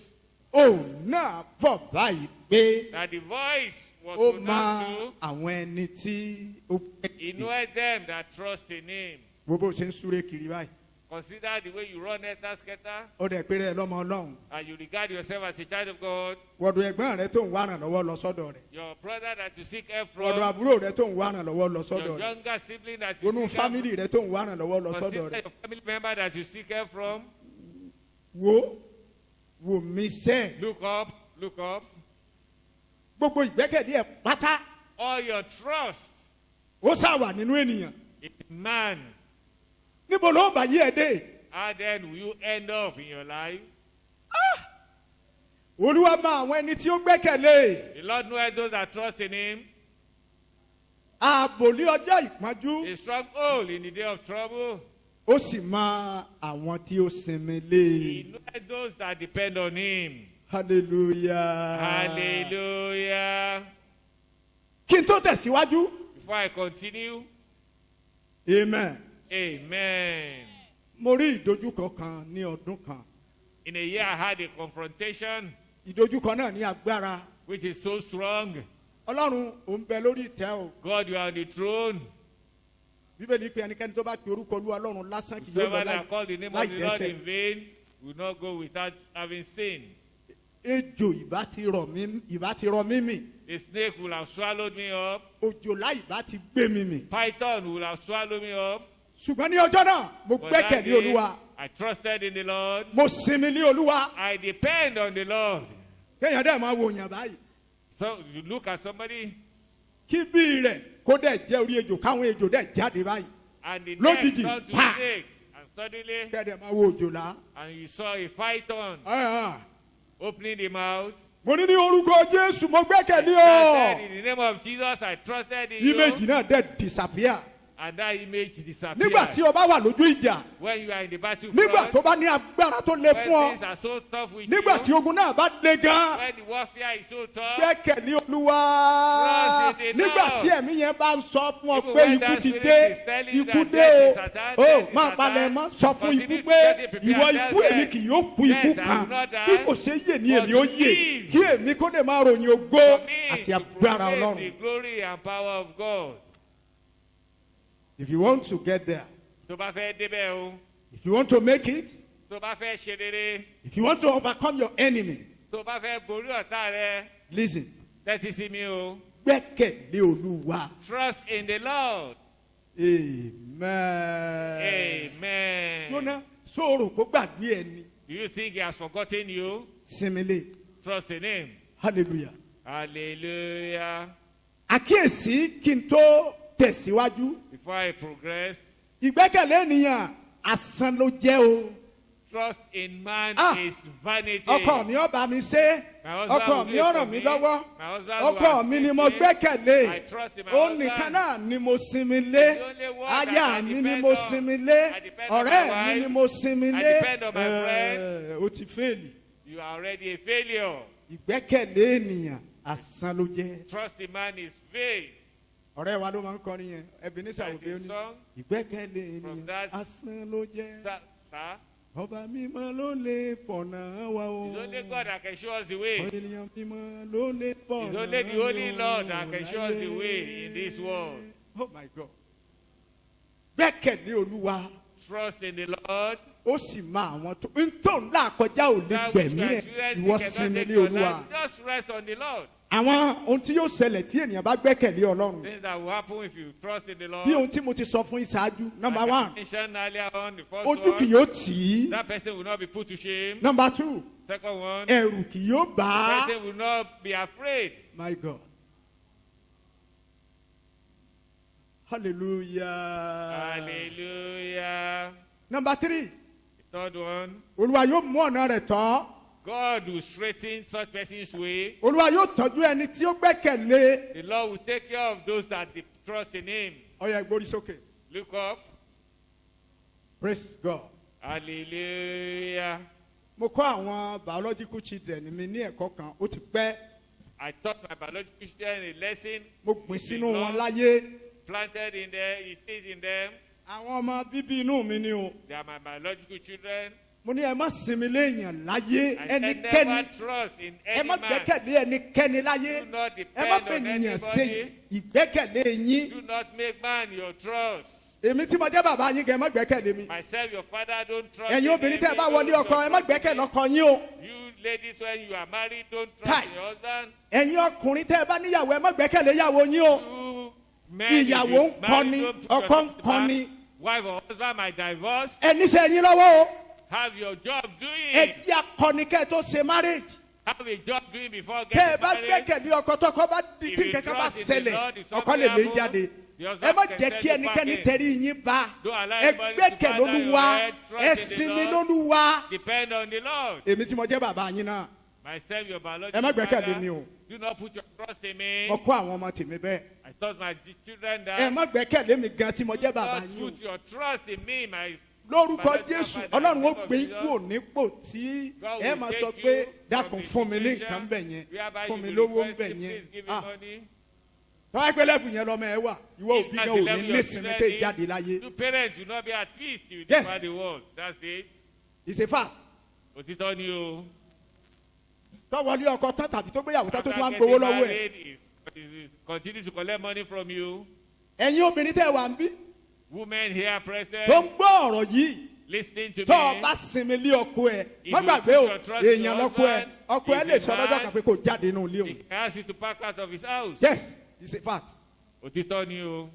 S1: òun náà bọ̀ báyìí pé
S2: that the voice was
S1: ó
S2: pronounced
S1: máa
S2: to,
S1: àwọn ẹni tí ó
S2: he
S1: gbẹ́kẹ̀lé.
S2: knoweth them that trust in him.
S1: Wo bó ṣe ń súré kiri báyìí.
S2: Consider the way you run Ether scatter,
S1: Ó dẹ̀ pé rẹ̀ lọ́mọ Ọlọ́run.
S2: and you regard yourself as a child of God.
S1: Wọ̀dọ̀ ẹ̀gbọ́n rẹ tó ń wá ràn lọ́wọ́ lọ sọ́dọ̀ rẹ̀.
S2: Your brother that you seek help
S1: Wọ̀dọ̀
S2: from,
S1: àbúrò rẹ tó ń wá ràn lọ́wọ́ lọ sọ́dọ̀
S2: your
S1: rẹ̀.
S2: younger sibling that you
S1: Wọnú
S2: seek help
S1: fámìlì rẹ tó ń wá ràn lọ́wọ́ lọ
S2: from,
S1: sọ́dọ̀
S2: consider
S1: rẹ̀.
S2: your family member that you seek help from.
S1: Wò mí sẹ́.
S2: Look up, look up.
S1: Gbogbo ìgbẹ́kẹ̀lé ẹ̀ pátá.
S2: All your trust
S1: Ó ṣàwà nínú ènìyàn.
S2: in man.
S1: Níbo ló bá yí ẹ dé?
S2: How then will you end up in your life?
S1: Olúwa mọ àwọn ẹni tí ó gbẹ́kẹ̀lé.
S2: The Lord knows those that trust in him.
S1: Ààbò lé ọjọ́ ìpọ́njú.
S2: A stronghold in the day of trouble.
S1: Ó sì mọ àwọn tí ó sinmi lé.
S2: He knows those that depend on him.
S1: Hallelujah.
S2: Hallelujah.
S1: Kí n tó tẹ̀síwájú.
S2: Before I continue,
S1: Amen.
S2: amen.
S1: Mo rí ìdojúkọ kan ní ọdún kan.
S2: In a year, I had a confrontation
S1: Ìdojúkọ náà ní agbára.
S2: which is so strong.
S1: Ọlọ́run ò ń bẹ lórí ìtẹ́ o.
S2: God, you are on the throne.
S1: bíbélì pé ẹnikẹ́ni tó bá pe orúkọ olúwa ọlọ́run lásán kì yóò lọ
S2: Whoever that call the name of
S1: láì
S2: the Lord
S1: dẹ́ṣẹ̀.
S2: in vain will not go without having sinned.
S1: ejò ìbá ti rọ mí mì,
S2: The snake will have swallowed me up.
S1: òjòlá ìbá ti gbé mi mì.
S2: Python will have swallowed me up.
S1: ṣùgbọ́n ní ọjọ́ náà mo
S2: But that
S1: gbẹ́kẹ̀lé
S2: day,
S1: olúwa,
S2: I trusted in the Lord.
S1: mo sinmi ní olúwa.
S2: I depend on the Lord.
S1: kéèyàn dẹ̀ máa wo èèyàn báyìí
S2: So you look at somebody
S1: kí bí rẹ̀ kó dẹ̀ jẹ́ orí ejò káwọn ejò dẹ̀ jáde báyìí.
S2: and the
S1: Lójijì,
S2: neck turned to
S1: pa!
S2: snake. And suddenly,
S1: kẹ́ẹ̀dẹ̀ máa wo òjòlá.
S2: and you saw a python opening the mouth.
S1: mo ní ní orúkọ jésù mo gbẹ́kẹ̀lé
S2: I said,
S1: ọ.
S2: in the name of Jesus, I trusted in
S1: ìmẹ̀jì
S2: you.
S1: náà dẹ̀ disappear.
S2: And that image disappeared.
S1: nígbà tí o bá wà lójú ìjà,
S2: When you are in the battlefield,
S1: nígbà tó bá ní agbára tó le
S2: when
S1: fún
S2: things
S1: ọ,
S2: are so tough with
S1: nígbà tí
S2: you,
S1: ogun náà bá le gan,
S2: when the warfare is so tough,
S1: gbẹ́kẹ̀lé olúwa.
S2: Trust in the
S1: nígbà
S2: Lord.
S1: tí ẹ̀mí yẹn bá ń sọ fún ọ
S2: Even
S1: pé
S2: when
S1: ikú
S2: that
S1: ti
S2: spirit
S1: dé,
S2: is telling you
S1: ikú
S2: that
S1: dé
S2: death
S1: o,
S2: is at hand,
S1: o
S2: death is
S1: máa
S2: at
S1: palẹ̀
S2: hand,
S1: mọ́ sọ fún
S2: continue
S1: ikú
S2: to
S1: pé
S2: get it prepared,
S1: ìwọ
S2: tell
S1: ikú èmi
S2: them,
S1: kì yóò kú
S2: yes,
S1: ikú
S2: I
S1: kan
S2: will not die,
S1: bí kò ṣe yè ní
S2: but
S1: èmi ó
S2: to
S1: yè
S2: live.
S1: kí èmi kó lè máa ròyìn ògo
S2: for me
S1: àti
S2: to
S1: agbára
S2: proclaim
S1: ọlọ́run.
S2: the glory and power of God.
S1: If you want to get there,
S2: Tó bá fẹ́ débẹ̀ o,
S1: if you want to make it,
S2: tó bá fẹ́ ṣe rere,
S1: if you want to overcome your enemy,
S2: tó bá fẹ́ borí ọ̀tá rẹ,
S1: listen,
S2: tẹ́tí sí mi o.
S1: gbẹ́kẹ̀lé olúwa.
S2: Trust in the Lord.
S1: Amen.
S2: Amen.
S1: Yóná sọ̀rọ̀ kó gbàgbé ẹni
S2: Do you think he has forgotten you?
S1: sinmile.
S2: Trust in him.
S1: Hallelujah.
S2: Hallelujah.
S1: Àkíyèsí kí n tó tẹ̀síwájú.
S2: Before I progress,
S1: Ìgbẹ́kẹ̀lé ènìyàn asán ló jẹ́ o.
S2: trust in man
S1: Ah,
S2: is vanity.
S1: Ọkọ mi ó bá mi ṣe.
S2: My husband
S1: Ọkọ
S2: will
S1: mi
S2: wait
S1: ó
S2: for
S1: ràn mí
S2: me.
S1: lọ́wọ́.
S2: My husband will
S1: Ọkọ mi ni mo
S2: assist me.
S1: gbẹ́kẹ̀lé.
S2: I trust in my
S1: Ó
S2: husband.
S1: nìkan náà ni mo sinmi lé.
S2: The only one
S1: Aya
S2: that I
S1: mi ni
S2: depend
S1: mo
S2: on.
S1: sinmi lé.
S2: I depend on my
S1: Ọ̀rẹ́ mi
S2: wife.
S1: ni mo sinmi
S2: I
S1: lé.
S2: depend on my friend.
S1: O ti fẹ́ẹ̀lì.
S2: You are already a failure.
S1: Ìgbẹ́kẹ̀lé ènìyàn asán ló jẹ́.
S2: Trust in man is vain.
S1: Ọ̀rẹ́ wa ló máa ń kọrin yẹn. Ebenezer
S2: Like
S1: Obey
S2: a
S1: ní.
S2: song
S1: Ìgbẹ́kẹ̀lé
S2: from
S1: ènìyàn
S2: that-
S1: asán ló jẹ́.
S2: Sir,
S1: Ọba mímọ́ ló lè fọ̀nà wa o.
S2: it's only God that can show us the way.
S1: Ènìyàn mímọ́ ló lè fọ̀nà
S2: It's only the Holy Lord that can show us the
S1: láyé.
S2: way in this world.
S1: Oh my God. Gbẹ́kẹ̀lé olúwa.
S2: Trust in the Lord.
S1: Ó sì máa àwọn tó ń tó ńlá kọjá ò lè
S2: That which
S1: gbẹ̀mí
S2: you are
S1: ẹ̀
S2: experiencing
S1: ìwọ
S2: cannot
S1: sinmi
S2: take
S1: lé
S2: your
S1: olúwa.
S2: life. Just rest on the Lord.
S1: Àwọn ohun tí yóò ṣẹlẹ̀ tí ènìyàn bá gbẹ́kẹ̀lé ọlọ́run.
S2: Things that will happen if you trust in the Lord.
S1: Bí ohun tí mo ti sọ fún ìṣáájú. Number
S2: Like I
S1: one,
S2: mentioned earlier on, the first
S1: ojú kì
S2: one,
S1: yóò tì í.
S2: that person will not be put to shame.
S1: Number two,
S2: Second one,
S1: ẹ̀rù kì yóò bà á.
S2: person will not be afraid.
S1: My God. Hallelujah.
S2: Hallelujah.
S1: Number three,
S2: The third one,
S1: olúwa yóò mú ọ̀nà rẹ̀ tọ́.
S2: God will straighten such person's way.
S1: Olúwa yóò tọ́jú ẹni tí ó gbẹ́kẹ̀lé.
S2: The Lord will take care of those that trust in Him.
S1: Ọ̀yà ìgbórí sókè.
S2: Look up.
S1: Praise God.
S2: Hallelujah.
S1: Mo kọ́ àwọn biological children mi ní ẹ̀kọ́ kan, ó ti pẹ́.
S2: I taught my biological students a lesson.
S1: Mo gbìn
S2: It's
S1: sínú wọn
S2: long,
S1: láyé.
S2: planted in there, it stays in them.
S1: Àwọn ọmọ bíbí inú mi ni o.
S2: They are my biological children.
S1: Mo ní ẹ má sinmi léèyàn láyé
S2: I said
S1: ẹnikẹ́ni.
S2: never trust in
S1: Ẹ
S2: any
S1: má
S2: man.
S1: gbẹ́kẹ̀lé ẹnikẹ́ni láyé.
S2: Do not
S1: Ẹ
S2: depend
S1: má
S2: on
S1: bẹ̀nìyàn ṣe
S2: anybody.
S1: ìgbẹ́kẹ̀lé yín.
S2: Do not make man your trust.
S1: Èmi tí mo jẹ́ bàbá yín kẹ́ ẹ má gbẹ́kẹ̀lé mi.
S2: Myself, your father, don't trust
S1: Ẹ̀yin
S2: in
S1: obìnrin tẹ́ ẹ
S2: any,
S1: bá
S2: don't
S1: wọlé ọkọ ẹ má
S2: trust
S1: gbẹ́kẹ̀lé
S2: in
S1: ọkọ yín o.
S2: You ladies, when you are married, don't trust
S1: Kai.
S2: in your husband.
S1: Ẹ̀yin ọkùnrin tẹ́ ẹ bá níyàwó ẹ má gbẹ́kẹ̀lé ìyàwó yín o.
S2: You men, if
S1: Ìyàwó
S2: you
S1: ń
S2: marry,
S1: kọ́ni,
S2: don't put
S1: ọkọ ń
S2: yourself
S1: kọ́ni.
S2: back. Wife or husband might divorce.
S1: Ẹ níṣẹ́ yín lọ́wọ́ o.
S2: Have your job doing.
S1: Ẹ jẹ́ akọni kẹ́ ẹ tó ṣe marriage.
S2: Have a job doing before
S1: Tẹ́ ẹ
S2: getting
S1: bá
S2: married.
S1: gbẹ́kẹ̀lé ọkọ tọkọ bá di
S2: If
S1: tí
S2: you
S1: kankan bá
S2: trust in the
S1: ṣẹlẹ̀
S2: Lord, if
S1: ọkọ
S2: something
S1: lè lé
S2: happens,
S1: jáde.
S2: the husband
S1: Ẹ má
S2: can
S1: jẹ́
S2: send
S1: kí
S2: you
S1: ẹnikẹ́ni
S2: back in.
S1: tẹ̀rí yín bá.
S2: Don't allow
S1: Ẹ
S2: anybody to
S1: gbẹ́kẹ̀
S2: find out
S1: lólúwa.
S2: your head. Trust
S1: Ẹ
S2: in the
S1: sinmi
S2: Lord.
S1: lólúwa.
S2: Depend on the Lord.
S1: Èmi tí mo jẹ́ bàbá yín náà.
S2: Myself, your
S1: Ẹ
S2: biological
S1: má gbẹ́kẹ̀lé
S2: father.
S1: mi o.
S2: Do not put your trust in me.
S1: Mo kọ́ àwọn ọmọ tèmi bẹ́ẹ̀.
S2: I taught my children that.
S1: Ẹ má gbẹ́kẹ̀lé mi gan tí mo jẹ́
S2: Do
S1: bàbá
S2: not
S1: yín o.
S2: put your trust in me, my
S1: Lórúkọ
S2: biological
S1: Jésù,
S2: father.
S1: Ọlọ́run ó
S2: In the name
S1: gbé
S2: of
S1: yín
S2: Jesus.
S1: kúrò nípò tí
S2: God
S1: ẹ
S2: will
S1: máa
S2: take
S1: sọ
S2: you
S1: pé
S2: from
S1: dákun
S2: the
S1: fún mi ní
S2: situation
S1: nǹkan bẹ̀ yẹn.
S2: whereby
S1: Fún
S2: you
S1: mi
S2: will
S1: lówó ń
S2: request
S1: bẹ̀
S2: him,
S1: yẹn.
S2: please give me
S1: Ah,
S2: money.
S1: tọ́wọ́ ẹgbẹ́ lẹ́bùn yẹn lọ́mọ ẹ wà. Ìwọ
S2: If
S1: òbí
S2: that's
S1: gan
S2: the
S1: ò
S2: level
S1: ní
S2: your
S1: nísìnyí
S2: children
S1: tẹ́
S2: is,
S1: ìjáde láyé.
S2: two parents will not be at peace till you
S1: Yes.
S2: depart the world. That's it.
S1: It's a fact.
S2: Òtítọ́ ni o.
S1: Tọ́wọ́lé ọkọ tán tàbí tó gbéyàwó tán tó
S2: After
S1: tún wá ń
S2: getting
S1: gbowó lọ́wọ́ ẹ̀.
S2: married, he continue to collect money from you.
S1: Ẹ̀yin obìnrin tẹ́ ẹ wà ń bí.
S2: Women here present,
S1: tó ń gbọ́ ọ̀rọ̀ yìí
S2: listening to
S1: tó o
S2: me.
S1: bá sinmi lé ọkọ ẹ
S2: If
S1: má
S2: you
S1: gbàgbé
S2: put
S1: o
S2: your trust in
S1: èèyàn
S2: your
S1: lọ́kọ ẹ
S2: husband,
S1: ọkọ ẹ
S2: if
S1: lè
S2: he's
S1: sọ lọ́jọ́
S2: mad,
S1: kan pé kò jáde nínú ilé
S2: He
S1: òun.
S2: can ask you to pack out of his house.
S1: Yes, it's a fact.
S2: Òtítọ́ ni o.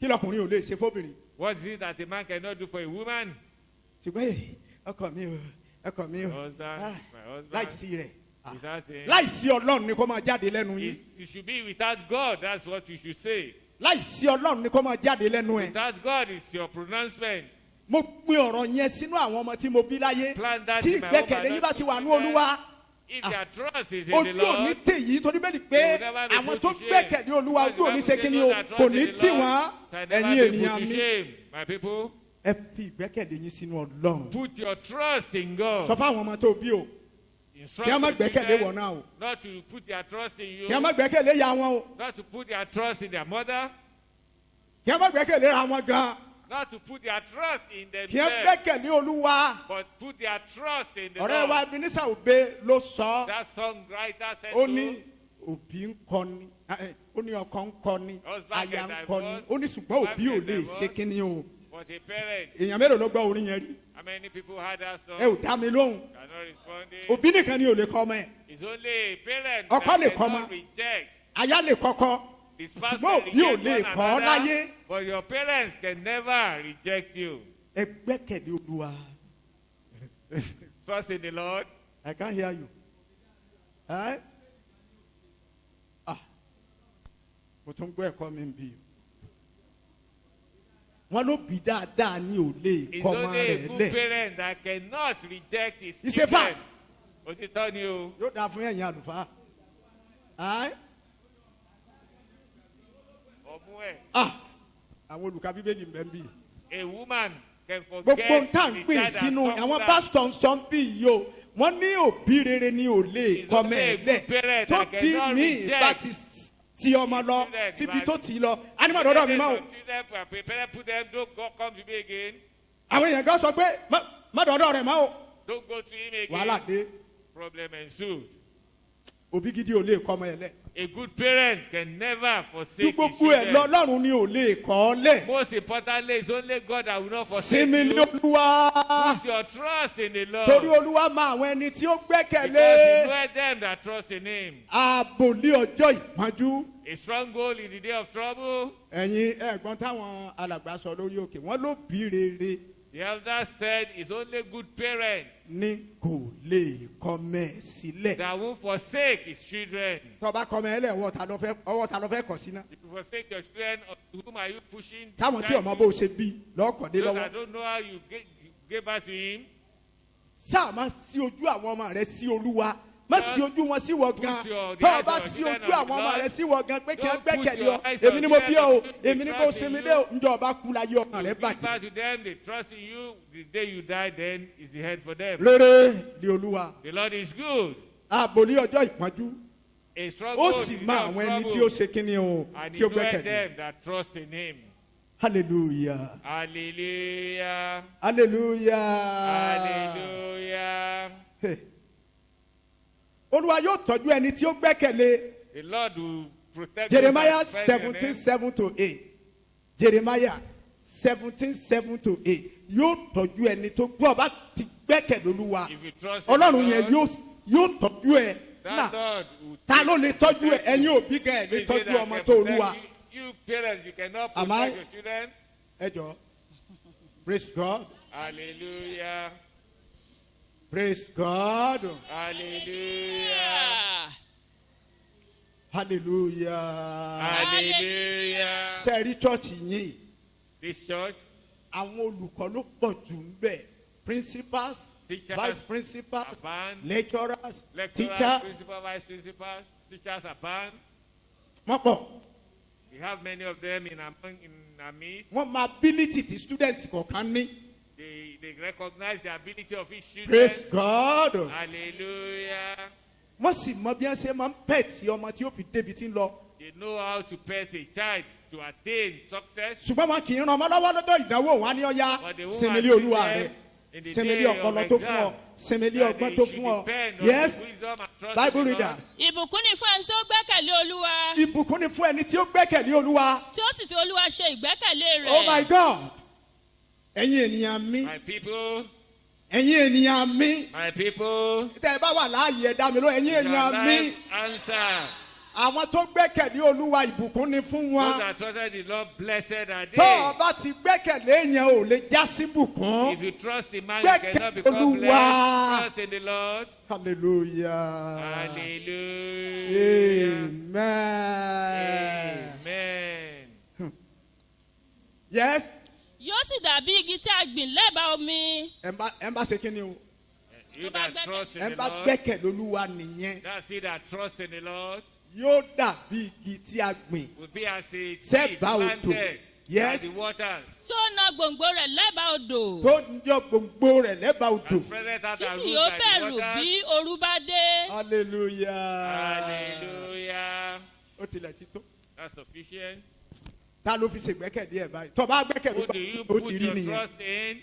S1: Kí lọkùnrin ò lè ṣe fóbìnrin.
S2: What is it that a man cannot do for a woman?
S1: ṣùgbọ́n ọkọ mi o ọkọ mi o
S2: Husband,
S1: ah,
S2: my husband.
S1: láìsí rẹ̀ ah,
S2: Without him.
S1: láìsí ọlọ́run ni kó máa jáde lẹ́nu yín.
S2: You should be without God. That's what you should say.
S1: láìsí ọlọ́run ni kó máa jáde lẹ́nu ẹ̀.
S2: Without God is your pronouncement.
S1: mo gbin ọ̀rọ̀ yẹn sínú àwọn ọmọ tí mo bí láyé
S2: Plant that
S1: tí
S2: in my
S1: ìgbẹ́kẹ̀lé
S2: home,
S1: yín bá ti wà ní
S2: children.
S1: olúwa.
S2: If
S1: Ah.
S2: their trust is in the
S1: ojú òní
S2: Lord,
S1: tè yìí torí bẹ́ẹ̀ ni pé
S2: they will never be
S1: àwọn
S2: put
S1: tó
S2: to shame.
S1: gbẹ́kẹ̀lé olúwa
S2: Because
S1: ojú òní
S2: the
S1: ṣe
S2: Bible
S1: kí ni
S2: says
S1: o
S2: those that
S1: kò
S2: trust
S1: ní
S2: in the
S1: tì
S2: Lord
S1: wọ́n
S2: shall
S1: ẹ̀yin
S2: never be
S1: ènìyàn
S2: put to
S1: mi.
S2: shame. My people,
S1: ẹ fi ìgbẹ́kẹ̀lé yín sínú ọlọ́run.
S2: put your trust in
S1: sọ
S2: God.
S1: fáwọn ọmọ tó bí o
S2: Instruct
S1: kí a má
S2: your
S1: gbẹ́kẹ̀lé
S2: children
S1: wọn náà o
S2: not to put their trust in you,
S1: kí a má gbẹ́kẹ̀lé ya wọn o
S2: not to put their trust in their mother,
S1: kí a má gbẹ́kẹ̀lé ra wọn gan
S2: not to put their trust in
S1: kí a
S2: themselves,
S1: gbẹ́kẹ̀lé olúwa.
S2: but put their trust in the
S1: ọ̀rẹ́ wa
S2: Lord.
S1: Ebenezer Obey ló sọ
S2: That songwriter said
S1: ó
S2: so.
S1: ní òbí ń kọni ó ní ọkọ ń kọni
S2: Husband
S1: aya ń
S2: get
S1: kọni
S2: divorced,
S1: ó ní ṣùgbọ́n òbí ò
S2: wife
S1: lè
S2: get
S1: ṣe
S2: divorced.
S1: kínní o
S2: But a parent,
S1: èèyàn mélòó ló gbọ́ orin yẹn rí
S2: how many people had that song?
S1: ẹ ò dá mi lóhùn
S2: Cannot respond.
S1: òbí nìkan ni ò lè kọ ọmọ ẹ
S2: It's only a parent
S1: Ọkọ
S2: that
S1: lè kọ́
S2: cannot
S1: ọmọ.
S2: reject.
S1: aya lè kọ́kọ́
S2: The spouse
S1: ṣùgbọ́n
S2: can
S1: òbí ò
S2: reject
S1: lè
S2: one
S1: kọ́ ọ
S2: another,
S1: láyé
S2: but your parents can never reject you.
S1: ẹ gbẹ́kẹ̀lé olúwa.
S2: Trust in the Lord.
S1: I can't hear you. Eh? Ah. Mo tún gbọ́ ẹ̀kọ́ mi bí. Wọ́n ló bí dáadáa ní ò lè
S2: It's
S1: kọ́ ọmọ
S2: only a
S1: rẹ̀
S2: good
S1: lẹ̀.
S2: parent that cannot reject his
S1: It's a
S2: children.
S1: fact.
S2: Òtítọ́ ni o.
S1: Yóò dáa fún ẹ̀yin àlùfáà. Eh?
S2: Ọmú ẹ̀.
S1: Ah. Àwọn olùkà bíbélì ń bẹ ń bí.
S2: A woman can
S1: Gbogbo
S2: forget
S1: ń tà ń
S2: the
S1: pè
S2: child that
S1: sínú
S2: comes
S1: àwọn
S2: out.
S1: pásítọ̀ ń sọ ń bí yìí o. Wọ́n ní òbí rere ni ò lè
S2: It's
S1: kọ́
S2: only a
S1: mẹ́
S2: good
S1: lẹ̀.
S2: parent
S1: Tó
S2: that
S1: bí
S2: cannot
S1: mi
S2: reject
S1: bá ti ọmọ lọ
S2: children,
S1: síbi
S2: right?
S1: tó ti lọ. Ánímọ̀ dọ́dọ̀ mi máa o.
S2: Parents put them, don't come to me again.
S1: Àwọn èèyàn kan sọ pé má dọ́dọ̀ rẹ̀ máa o.
S2: Don't go to him again.
S1: Wàhálà dé.
S2: Problem ensued.
S1: Òbí gidi ò lè kọ́ ọmọ ẹ̀ lẹ̀.
S2: A good parent can never
S1: Tí
S2: forsake his
S1: gbogbo ẹ̀
S2: children.
S1: lọ Ọlọ́run ni ò lè kọ́ ọ lẹ̀.
S2: Most importantly, it's only God that will not forsake
S1: Sinmi ní
S2: you.
S1: Olúwa.
S2: Put your trust in the Lord.
S1: Torí Olúwa mọ àwọn ẹni tí ó
S2: Because you
S1: gbẹ́kẹ̀lé.
S2: know them that trust in him.
S1: Ààbò lé ọjọ́ ìpọ́njú.
S2: A stronghold in the day of trouble.
S1: Ẹ̀yin ẹ̀gbọ́n táwọn alàgbà sọ lórí òkè. Wọ́n ló bí rere
S2: The elder said it's only good parent
S1: ní kò lè kọ́ mẹ́ sílẹ̀.
S2: that won't forsake his children.
S1: Tọ́ba kọ́ mẹ́ ẹlẹ́ ọwọ́ ta ló fẹ́ kọ̀ sí náà.
S2: If you forsake your children, to whom are you pushing?
S1: Táwọn tí ọmọ bó ṣe bí lọ́kọ̀dé
S2: Those
S1: lọ́wọ́.
S2: that don't know how you gave back to him.
S1: Sáà máa sí ojú àwọn ọmọ rẹ sí Olúwa. Má sí ojú wọn sí wọ gan.
S2: Put your-
S1: Tó o bá
S2: the eyes of
S1: sí
S2: your
S1: ojú
S2: children
S1: àwọn
S2: on
S1: ọmọ
S2: God.
S1: rẹ sí wọ gan pé kí ẹ
S2: Don't put
S1: gbẹ́kẹ̀lé
S2: your
S1: ọ.
S2: eyes
S1: Èmi
S2: on
S1: ni mo bí ọ o.
S2: children.
S1: Èmi ni kò
S2: Trust in
S1: sinmi
S2: you.
S1: dé o. Ǹjọ́ ọba kú láyé ọmọ rẹ
S2: You give back
S1: bàjẹ́.
S2: to them, they trust in you. The day you die, then is the head for them.
S1: Rere ni Olúwa.
S2: The Lord is good.
S1: Àbòlí ọjọ́ ìpọ́njú.
S2: A
S1: Ó
S2: stronghold
S1: sì
S2: in the
S1: mọ
S2: day of
S1: àwọn ẹni tí ó
S2: trouble.
S1: ṣe kíni o.
S2: And
S1: Tí
S2: he
S1: ó
S2: knoweth
S1: gbẹ́kẹ̀lé.
S2: them that trust in him.
S1: Hallelujah.
S2: Hallelujah.
S1: Hallelujah.
S2: Hallelujah.
S1: Hey. Olúwa yóò tọ́jú ẹni tí ó gbẹ́kẹ̀lé.
S2: The Lord will protect
S1: Jeremiah
S2: those that depend on him.
S1: 17:7-8. Jeremiah 17:7-8. Yóò tọ́jú ẹni tó gbọ́ ọba ti gbẹ́kẹ̀lé Olúwa.
S2: If you trust in
S1: Ọlọ́run
S2: the
S1: yẹn
S2: Lord,
S1: yóò tọ́jú ẹ.
S2: that
S1: Náà
S2: Lord will
S1: ta ló lè tọ́jú ẹ? Ẹ̀yin òbí gan ẹ̀ lè
S2: He said
S1: tọ́jú
S2: that
S1: ọmọ
S2: can
S1: tó
S2: protect
S1: Olúwa.
S2: You parents, you cannot
S1: Am I?
S2: protect your children.
S1: Ẹ jọ. Praise God.
S2: Hallelujah.
S1: Praise God.
S2: Hallelujah.
S1: Hallelujah.
S2: Hallelujah.
S1: Ṣé ẹ rí chọ́ọ̀chì yín?
S2: This church,
S1: Àwọn olùkọ́ ló pọ̀ jù ń bẹ̀. Principals,
S2: Teachers,
S1: vice principals,
S2: band,
S1: lecturers,
S2: lecturers,
S1: teachers.
S2: principal, vice principals, teachers are banned.
S1: Wọ́n pọ̀.
S2: We have many of them in our midst.
S1: Wọ́n mọ ability tí student kọ̀ọ̀kan ní.
S2: They recognize the ability of each student.
S1: Praise God.
S2: Hallelujah.
S1: Wọ́n sì mọ bí wọ́n ṣe máa ń pẹ̀tì ọmọ tí ó fi débi tí ń lọ.
S2: They know how to pet a child to attain success.
S1: Ṣùgbọ́n wọn kì í ran ọmọ lọ́wọ́ lọ́dọ̀ ìdánwò wọn á ní ọ̀ya
S2: But they won't
S1: sinmi lé
S2: assist
S1: Olúwa
S2: them
S1: rẹ̀.
S2: In the
S1: sinmi
S2: day
S1: lé
S2: of
S1: ọpọlọ tó fún ọ
S2: exam,
S1: sinmi lé
S2: that
S1: ọgbọ́n
S2: they
S1: tó
S2: should
S1: fún ọ
S2: depend on
S1: yes
S2: the wisdom and trust
S1: bible
S2: in the Lord.
S1: readers
S3: ìbùkún ni fún ẹni tí ó gbẹ́kẹ̀lé olúwa
S1: ìbùkún ni fún ẹni tí ó gbẹ́kẹ̀lé olúwa
S3: tí ó sì fi olúwa ṣe ìgbẹ́kẹ̀lé rẹ̀.
S1: oh my god ẹ̀yin ènìyàn mi
S2: My people,
S1: ẹ̀yin ènìyàn mi
S2: my people,
S1: tẹ́ ẹ bá wà láàyè ẹ̀dá mi ló ẹ̀yin
S2: your
S1: ènìyàn mi
S2: life answer.
S1: àwọn tó gbẹ́kẹ̀lé olúwa ìbùkún ni fún
S2: Those
S1: wọn
S2: that trusted the Lord, blessed are
S1: tó o
S2: they.
S1: bá ti gbẹ́kẹ̀lé yẹn ò lè já sí bùkún
S2: If you trust the man, you cannot become
S1: Olúwa.
S2: blessed. Trust in the Lord.
S1: hallelujah
S2: Hallelujah.
S1: amen
S2: Amen.
S1: yes
S3: yóò sì dàbí igi tí a gbìn lẹ́bàá omi.
S1: ẹ bá ṣe kí ni o
S2: You that trust in
S1: ẹ
S2: the
S1: bá
S2: Lord,
S1: gbẹ́kẹ̀lé olúwa nìyẹn
S2: that's it that trust in the Lord,
S1: yóò dàbí igi tí a gbìn
S2: will be as a tree
S1: Sẹ́bàá odò.
S2: planted by
S1: Yes.
S2: the waters.
S3: tó na gbòǹgbò rẹ̀ lẹ́bàá odò.
S1: tó ń yọ gbòǹgbò rẹ̀ lẹ́bàá odò
S2: And spreadeth out
S3: tí
S2: her
S3: kì
S2: roots
S3: yóò
S2: like the
S3: bẹ̀rù
S2: waters.
S3: bí ooru bá dé.
S1: hallelujah
S2: Hallelujah.
S1: ó tilẹ̀ ti tó
S2: That's sufficient.
S1: ta ló fi ṣègbẹ́kẹ̀lé ẹ̀ báyìí tó bá gbẹ́kẹ̀lé
S2: Who do you
S1: ó
S2: put
S1: ti rí
S2: your
S1: nìyẹn
S2: trust in?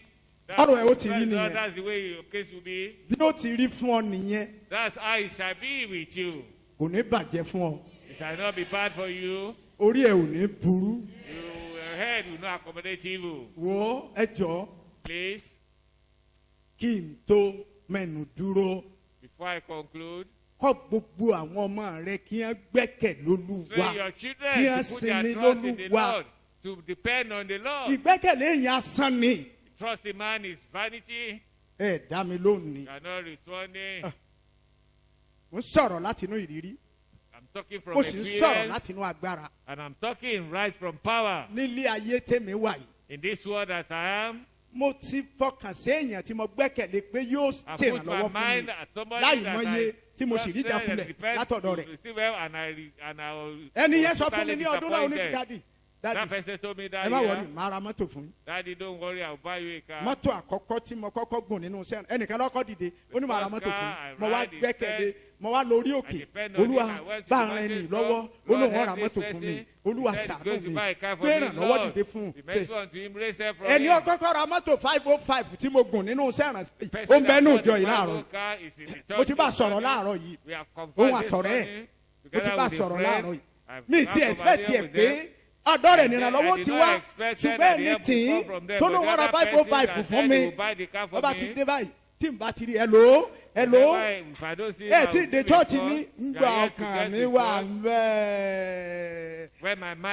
S1: Ọ̀rọ̀ ẹ̀ ó ti rí
S2: That's-
S1: nìyẹn.
S2: that's the way your case will be.
S1: bí ó ti rí fún ọ nìyẹn
S2: That's how it shall be with you.
S1: kò ní bàjẹ́ fún ọ
S2: It shall not be bad for you.
S1: orí ẹ ò ní burú
S2: Your head will not accommodate evil.
S1: wo ẹ jọ
S2: Please,
S1: kí n tó mẹ́nu dúró
S2: before I conclude,
S1: kọ́ gbogbo àwọn ọmọ rẹ kí wọ́n gbẹ́kẹ̀ lólúwa
S2: train your children
S1: Kí
S2: to put
S1: sinmi
S2: their trust in the
S1: lólúwa.
S2: Lord, to depend on the Lord.
S1: ìgbẹ́kẹ̀lé yẹn asán ni
S2: Trust in man is vanity.
S1: ẹ dá mi lónìí
S2: You are not returning.
S1: mo ń sọ̀rọ̀ láti inú ìrírí
S2: I'm talking from
S1: mo sì ń sọ̀rọ̀
S2: experience,
S1: láti inú agbára
S2: and I'm talking right from power.
S1: nílé ayé tèmi wà yìí
S2: In this world as I am,
S1: mo ti fọkàn sí èèyàn tí mo gbẹ́kẹ̀lé pé yóò
S2: I put my
S1: ṣèrànlọ́wọ́ fún
S2: mind
S1: mi
S2: at somebody
S1: láì
S2: that
S1: mọye
S2: I
S1: tí mo sì rí
S2: trusted and
S1: ìjákulẹ̀
S2: depend
S1: látọ̀dọ̀
S2: to
S1: rẹ̀
S2: receive well, and I was
S1: ẹni yẹn sọ fún
S2: totally
S1: mi ní ọdún náà ó ní
S2: disappointed.
S1: dádì
S2: That
S1: dádì
S2: person told me
S1: ẹ
S2: that
S1: má wọrí
S2: year,
S1: màá ra mọ́tò fún yín
S2: Daddy, don't worry, I'll buy you a car.
S1: mọ́tò àkọ́kọ́ tí mo kọ́kọ́ gùn nínú sẹ́yìn ẹnìkan lọ́kọ́ dìde ó ní màá ra mọ́tò fún yín mo wá gbẹ́kẹ̀lé mo wá lórí òkè olúwa bá ara ẹni lọ́wọ́ ó lóun ọ̀rà mọ́tò fún mi olúwa ṣàánú mi gbé ìrànlọ́wọ́ dìde fún un ẹni ọkọ́kọ́ ra mọ́tò 505 tí mo gùn nínú sẹ́yìn ó ń bẹ́ẹ̀ nù jọ yìí láàárọ̀ mo ti bá sọ̀rọ̀ láàárọ̀ yìí ohun àtọ̀rẹ́ ẹ̀ mo ti bá sọ̀rọ̀ láàárọ̀ yìí mi ti expect ẹ̀ pé ọ̀dọ́ rẹ̀ nìrànlọ́wọ́ ti wá ṣùgbọ́n ẹni tí tó ló wọ́n ra 505 fún mi ọba ti dé báyìí tí n bá ti rí ẹ lò ẹ tí dé chọ́ọ̀tì ní ngbà ọkàn mi wà mbẹ́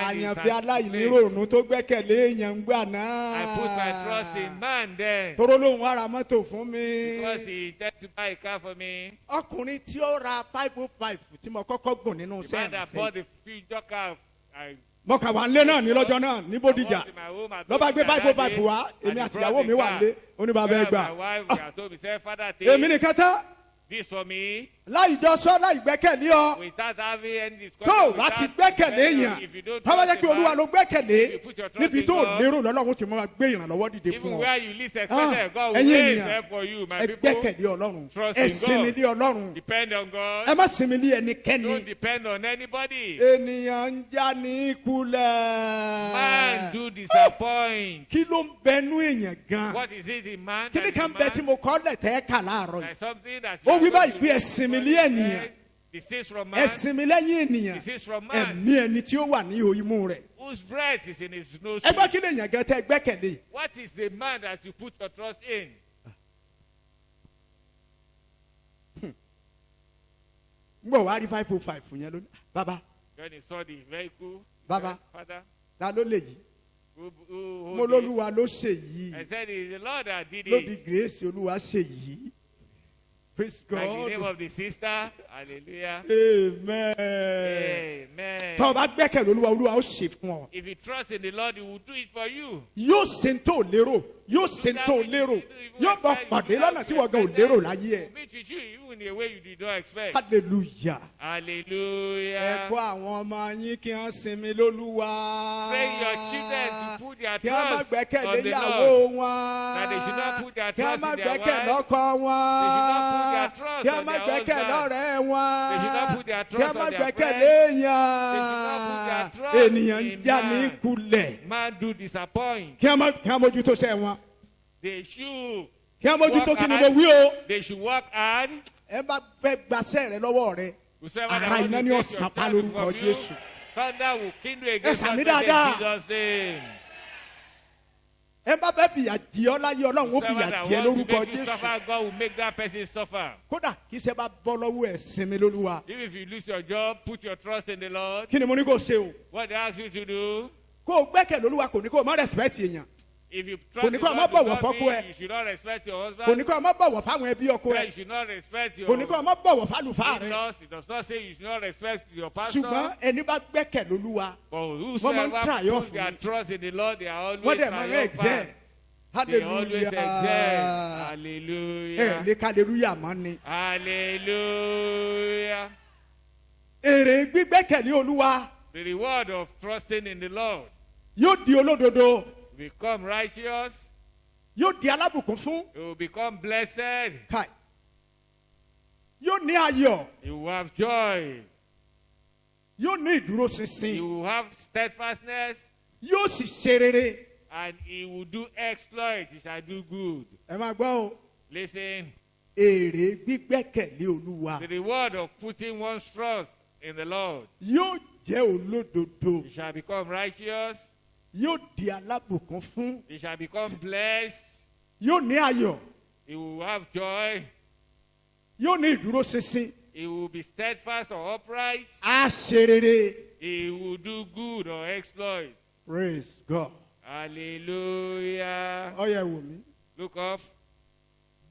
S1: àyànfẹ́ aláìníròònù tó gbẹ́kẹ̀lé èèyàn ngbà náà
S2: I put my trust in man then.
S1: tóró lóun wá ra mọ́tò fún mi
S2: Because he intends to buy a car for me.
S1: ọkùnrin tí ó ra 505 tí mo kọ́kọ́ gùn nínú
S2: The man that bought
S1: sẹ́yìn
S2: the future car, I
S1: mọ̀kà wà ń lé náà ní lọ́jọ́ náà ní Bódìjà
S2: was in my home. I
S1: lọ́ba
S2: told
S1: gbé
S2: my
S1: 505
S2: daddy,
S1: wá
S2: and
S1: èmi
S2: he
S1: àti
S2: brought
S1: ìyàwó
S2: the
S1: mi wà
S2: car.
S1: lé oníbàbá
S2: Tell
S1: ẹgbà
S2: my wife, he told me, say, Father,
S1: èmi
S2: take
S1: nìkan tán
S2: this for me
S1: láì jọ sọ láì gbẹ́kẹ̀lé ọ
S2: without having any discussion.
S1: tó o bá ti gbẹ́kẹ̀lé yàn
S2: If you don't
S1: tọ́wọ́
S2: trust
S1: jẹ́ pé
S2: the
S1: olúwa
S2: man,
S1: ló gbẹ́kẹ̀lé
S2: if you put your trust
S1: níbi
S2: in
S1: tó
S2: God,
S1: lérò lọ́lọ́run ti máa gbé ìrànlọ́wọ́ dìde fún
S2: even
S1: ọ
S2: where you least expected, God will
S1: ẹ̀yin
S2: raise
S1: ènìyàn
S2: help for you, my
S1: ẹ
S2: people.
S1: gbẹ́kẹ̀lé ọlọ́run
S2: Trust
S1: ẹ
S2: in
S1: sinmi
S2: God.
S1: lé ọlọ́run
S2: Depend on God.
S1: ẹ má sinmi lé ẹnikẹ́ni
S2: Don't depend on anybody.
S1: ènìyàn ń já ní kulẹ̀
S2: Man do disappoint.
S1: kí ló ń bẹnu èèyàn gan
S2: What is it in man?
S1: kí ni
S2: that
S1: kan
S2: is
S1: bẹ
S2: man?
S1: tí mo kọ́ lẹ̀ tẹ́ kà láàárọ̀ yìí
S2: There's something that
S1: Ó
S2: you
S1: wí
S2: are
S1: báyìí
S2: going
S1: pé
S2: to
S1: ẹ
S2: do.
S1: sinmi lé ènìyàn
S2: Desist from
S1: ẹ
S2: man.
S1: sinmi lẹ́yìn ènìyàn
S2: Desist from man.
S1: ẹ̀mí ẹni tí ó wà ní ihò imú rẹ̀
S2: Whose breath is in his nose.
S1: ẹgbẹ́ kí lèèyàn gan tẹ́ gbẹ́kẹ̀lé
S2: What is the man that you put your trust in?
S1: ń bọ̀ wá rí 505 yẹn lónìí bàbá
S2: When he saw the vehicle,
S1: Baba.
S2: Father,
S1: ta ló lè yí
S2: who
S1: mo
S2: this?
S1: lólúwa ló ṣe yìí
S2: I said, it's the Lord that did
S1: ló di
S2: it.
S1: grace olúwa ṣe yìí praise
S2: Like the name
S1: God
S2: of the sister. Hallelujah.
S1: amen
S2: Amen.
S1: tọ́ ọ bá gbẹ́kẹ̀lé olúwa olúwa ó ṣe fún ọ
S2: If you trust in the Lord, He will do it for you.
S1: yóò ṣe ń tó lérò yóò ṣe ń tó lérò yóò bọ̀ pàdé lọ́nà tí wọ́n gan ò lérò láyé ẹ̀
S2: Meet with you even in a way you did not expect.
S1: hallelujah ẹ
S2: Hallelujah.
S1: kọ́ àwọn ọmọ yín kí wọ́n sinmi lólúwa
S2: Train your children to put their
S1: kí wọ́n má
S2: trust
S1: gbẹ́kẹ̀lé
S2: on the
S1: ìyàwó
S2: Lord.
S1: wọn
S2: That they should not put their
S1: kí wọ́n
S2: trust
S1: má
S2: in their
S1: gbẹ́kẹ̀lé
S2: wife.
S1: ọkọ wọn
S2: They should not put their trust
S1: kí wọ́n
S2: on
S1: má
S2: their
S1: gbẹ́kẹ̀lé
S2: husband.
S1: ọ̀rẹ́ wọn
S2: They should not put their
S1: kí
S2: trust
S1: wọ́n má
S2: on their
S1: gbẹ́kẹ̀lé
S2: friends.
S1: èèyàn
S2: They should not put their trust
S1: ènìyàn ń
S2: in
S1: já ní
S2: man.
S1: kulẹ̀
S2: Man do disappoint.
S1: kí wọ́n mójútó sẹ́ wọn
S2: They should
S1: kí wọ́n mójútó
S2: Work
S1: kí ni
S2: hard.
S1: mo wí o.
S2: They should work hard.
S1: ẹ bá fẹ́ gbaṣẹ́ rẹ lọ́wọ́ rẹ.
S2: Whosoever
S1: Ara
S2: that wants
S1: iná
S2: to
S1: ni
S2: take
S1: ọ̀sán
S2: your
S1: pa
S2: time
S1: lórúkọ
S2: from you,
S1: Jésù.
S2: thunder will kindle against
S1: sàmì
S2: us in
S1: dáadáa.
S2: Jesus' name.
S1: ẹ bá fẹ́ fìyà jẹ ọ́ láyé ọlọ́run ó
S2: Whosoever
S1: fìyà
S2: that
S1: jẹ
S2: wants to
S1: lórúkọ
S2: make you
S1: Jésù.
S2: suffer, God will make that person suffer.
S1: Kódà kí iṣẹ́ bá bọ́ lọ́wọ́ ẹ̀ sinmi lólúwa.
S2: Even if you lose your job, put your trust in the Lord.
S1: Kí ni mo ní kó ṣe o?
S2: What they ask you to do,
S1: Kó o gbẹ́kẹ̀ lólúwa kò ní kó o má respect èèyàn.
S2: if you
S1: Kò
S2: trust
S1: ní
S2: the
S1: kó o má
S2: Lord
S1: bọ̀wọ̀
S2: with
S1: fọ́kọ
S2: God,
S1: ẹ.
S2: you should not respect your
S1: Kò ní
S2: husband.
S1: kó o má bọ̀wọ̀ fáwọn ẹbí ọkọ
S2: You
S1: ẹ.
S2: should not respect your
S1: Kò ní kó o má bọ̀wọ̀ fálùfáà rẹ.
S2: in-laws. It does not say you should not respect your pastor.
S1: Ṣùgbọ́n ẹni bá gbẹ́kẹ̀ lólúwa.
S2: But
S1: Wọ́n máa ń
S2: whosoever
S1: triumph
S2: put their
S1: ni.
S2: trust in the Lord, they are
S1: Wọ́n
S2: always
S1: dẹ̀ máa ń excel.
S2: triumphant. They always excel.
S1: Hallelujah.
S2: Hallelujah.
S1: Lè hallelujah mọ́ ni.
S2: Hallelujah.
S1: Èrè gbígbẹ́kẹ̀lé olúwa
S2: The reward of trusting in the Lord.
S1: yóò di olódodo.
S2: Become righteous.
S1: Yóò di alábùkún fún.
S2: You will become blessed.
S1: Káì. Yóò ní ayọ̀.
S2: You will have joy.
S1: Yóò ní
S2: You
S1: ìdúróṣinṣin.
S2: will have steadfastness.
S1: Yóò sì ṣe rere.
S2: And he will do exploit. He shall do good.
S1: Ẹ máa gbọ́ o.
S2: Listen.
S1: Èrè gbígbẹ́kẹ̀lé olúwa
S2: The reward of putting one's trust in the Lord.
S1: yóò jẹ́ olódodo.
S2: He shall become righteous.
S1: Yóò di alábùkún fún.
S2: He shall become blessed.
S1: Yóò ní ayọ̀.
S2: He will have joy.
S1: Yóò ní ìdúróṣinṣin.
S2: He will be steadfast or upright.
S1: Á ṣe rere.
S2: He will do good or exploit.
S1: Praise God.
S2: Hallelujah.
S1: Ọyẹ wò mí.
S2: Look up.